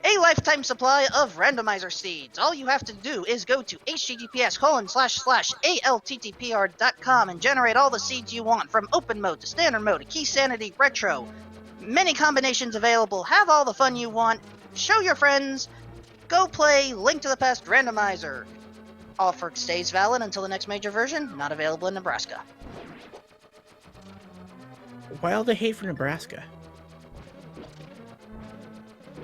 a lifetime supply of randomizer seeds. All you have to do is go to https://alttpr.com and generate all the seeds you want, from open mode to standard mode to key sanity retro. Many combinations available. Have all the fun you want. Show your friends. Go play Link to the Past Randomizer. Offer stays valid until the next major version. Not available in Nebraska. Why all the hate for Nebraska?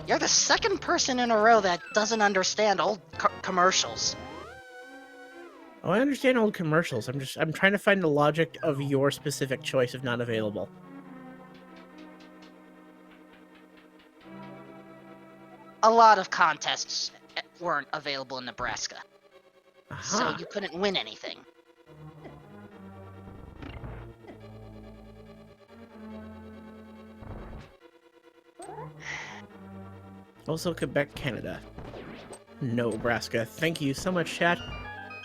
You're the second person in a row that doesn't understand old commercials. Oh, I understand old commercials. I'm trying to find the logic of your specific choice of not available. A lot of contests weren't available in Nebraska. so Aha. you couldn't win anything. Also Quebec, Canada. No, Nebraska. Thank you so much, chat.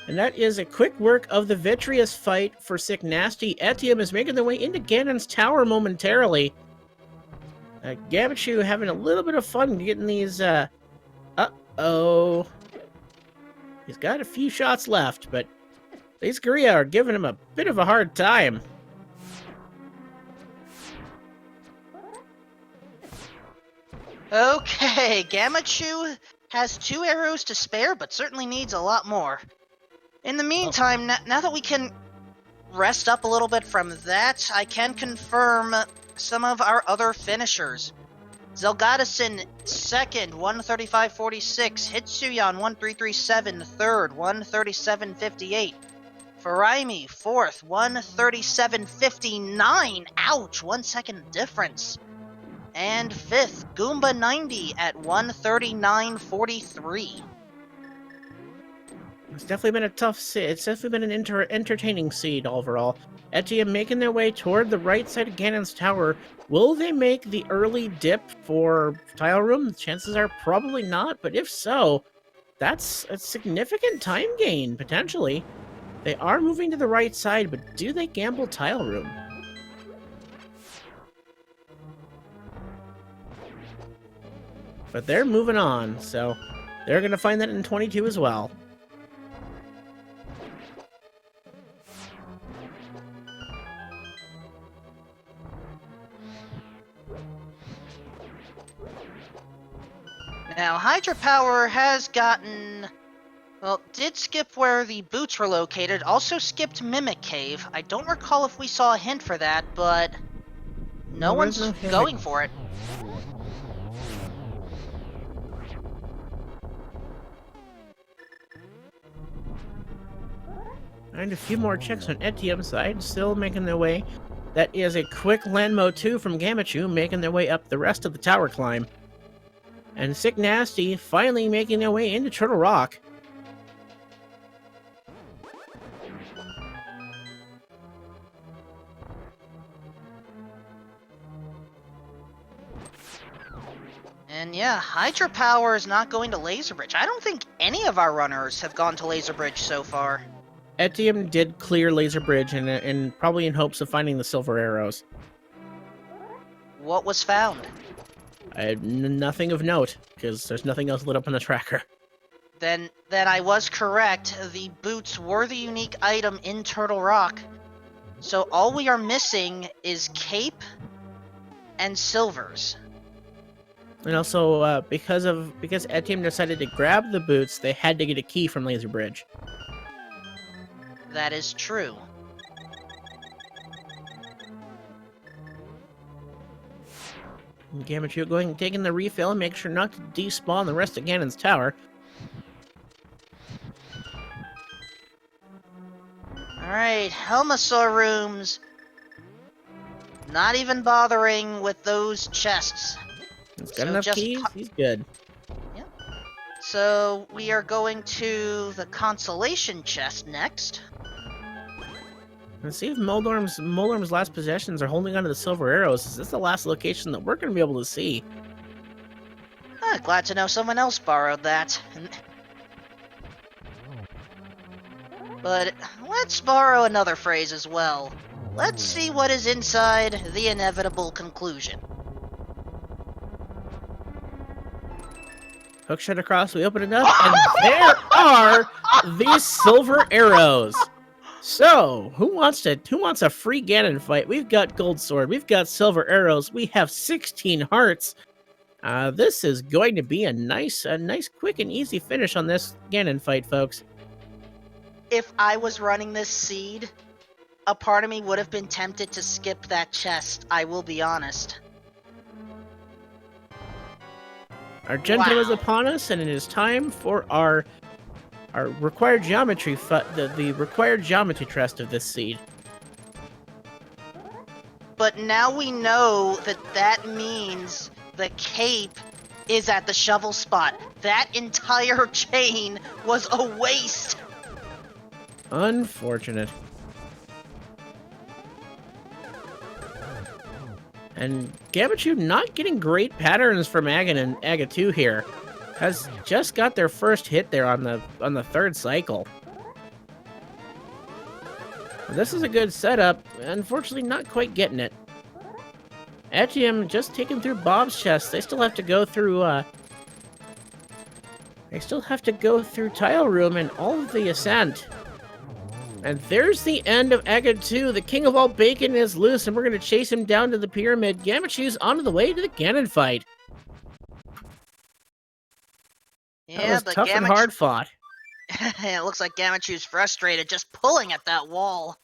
And that is a quick work of the vitreous fight for Sick Nasty. Etium is making their way into Ganon's tower momentarily. Gamachu having a little bit of fun getting these, uh-oh. He's got a few shots left, but these Korea are giving him a bit of a hard time. Okay, Gamachu has 2 arrows to spare, but certainly needs a lot more. In the meantime, now that we can rest up a little bit from that, I can confirm some of our other finishers. Zelgadison, second, 135.46. Hitsuyan, 1337, third, 137.58. Faraimi, fourth, 137.59. Ouch, 1 second difference. And fifth, Goomba 90 at 139.43. It's definitely been a tough seed. It's definitely been an entertaining seed overall. Etium making their way toward the right side of Ganon's tower. Will they make the early dip for Tile Room? Chances are probably not, but if so, that's a significant time gain, potentially. They are moving to the right side, but do they gamble Tile Room? But they're moving on, so they're going to find that in 22 as well. Now, Hydropower has gotten... Well, did skip where the boots were located, also skipped Mimic Cave. I don't recall if we saw a hint for that, but no one's no hint. going for it. And a few more checks on Etium's side, still making their way. That is a quick Landmo 2 from Gamachu, making their way up the rest of the tower climb. And Sick Nasty finally making their way into Turtle Rock. And yeah, Hydropower is not going to Laser Bridge. I don't think any of our runners have gone to Laser Bridge so far. Etium did clear Laser Bridge, and probably in hopes of finding the silver arrows. What was found? Nothing of note, because there's nothing else lit up on the tracker. Then I was correct. The boots were the unique item in Turtle Rock. So all we are missing is Cape and Silvers. And also, because Etium decided to grab the boots, they had to get a key from Laser Bridge. That is true. Gamachu going and taking the refill and make sure not to despawn the rest of Ganon's tower. Alright, Helmasaur rooms. Not even bothering with those chests. He's got So enough just keys, he's good. So we are going to the consolation chest next. Let's see if Moldorm's last possessions are holding onto the silver arrows. Is this the last location that we're going to be able to see? Glad to know someone else borrowed that. But let's borrow another phrase as well. Let's see what is inside the inevitable conclusion. Hookshot across, we open it up, and there are these silver arrows. So, who wants a free Ganon fight? We've got Gold Sword, we've got silver arrows, we have 16 hearts. This is going to be a nice, quick and easy finish on this Ganon fight, folks. If I was running this seed, a part of me would have been tempted to skip that chest, I will be honest. Our Gentile is Wow. upon us, and it is time for our required geometry, the required geometry test of this seed. But now we know that means the cape is at the shovel spot. That entire chain was a waste. Unfortunate. And Gamachu not getting great patterns from Agan and Aga 2 here. Has just got their first hit there on the third cycle. This is a good setup. Unfortunately, not quite getting it. Etium just taken through Bob's chest. They still have to go through Tile Room and all of the Ascent. And there's the end of Aga 2. The King of All Bacon is loose, and we're going to chase him down to the pyramid. Gamachu's on the way to the Ganon fight. That Yeah, was but tough and hard fought. It looks like Gamachu's frustrated, just pulling at that wall.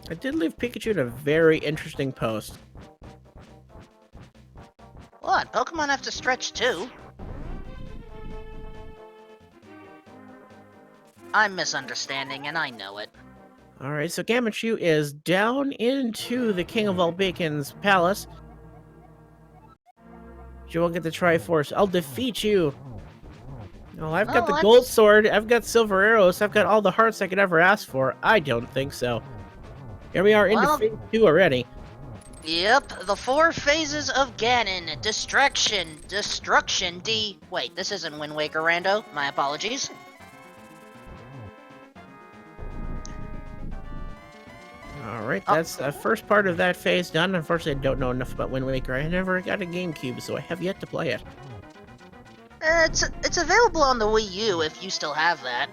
I did leave Pikachu in a very interesting post. What? Pokemon have to stretch too. I'm misunderstanding, and I know it. Alright, so Gamachu is down into the King of All Bacon's palace. You won't get the Triforce. I'll defeat you. Oh, I've got the gold sword. I've got silver arrows. I've got all the hearts I could ever ask for. I don't think so. Here we are into phase 2 already. Yep, the 4 phases of Ganon. Destruction. Wait, this isn't Wind Waker Rando. My apologies. Alright, that's the first part of that phase done. Unfortunately, I don't know enough about Wind Waker. I never got a GameCube, so I have yet to play it. It's available on the Wii U if you still have that.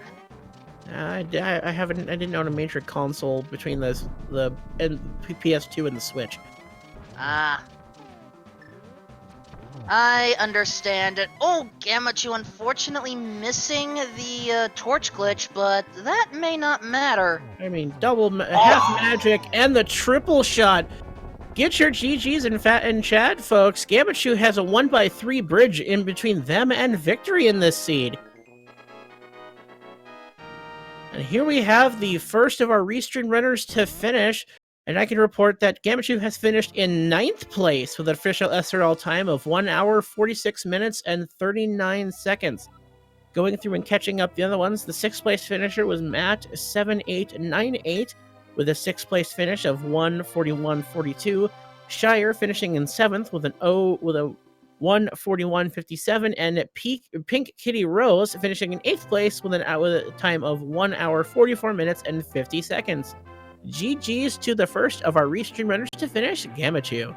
I didn't own a major console between the PS2 and the Switch. Ah. I understand it. Oh, Gamachu unfortunately missing the torch glitch, but that may not matter. I mean, half magic and the triple shot. Get your GGs in chat, folks. Gamachu has a 1x3 bridge in between them and victory in this seed. And here we have the first of our restream runners to finish. And I can report that Gamachu has finished in 9th place with an official SRL time of 1 hour, 46 minutes, and 39 seconds. Going through and catching up the other ones, the 6th place finisher was Matt7898 with a 6th place finish of 1:41:42. Shire finishing in 7th with a 1:41:57, and Pink Kitty Rose finishing in 8th place with a time of 1 hour, 44 minutes, and 50 seconds. GG's to the first of our restream runners to finish, Gamachu.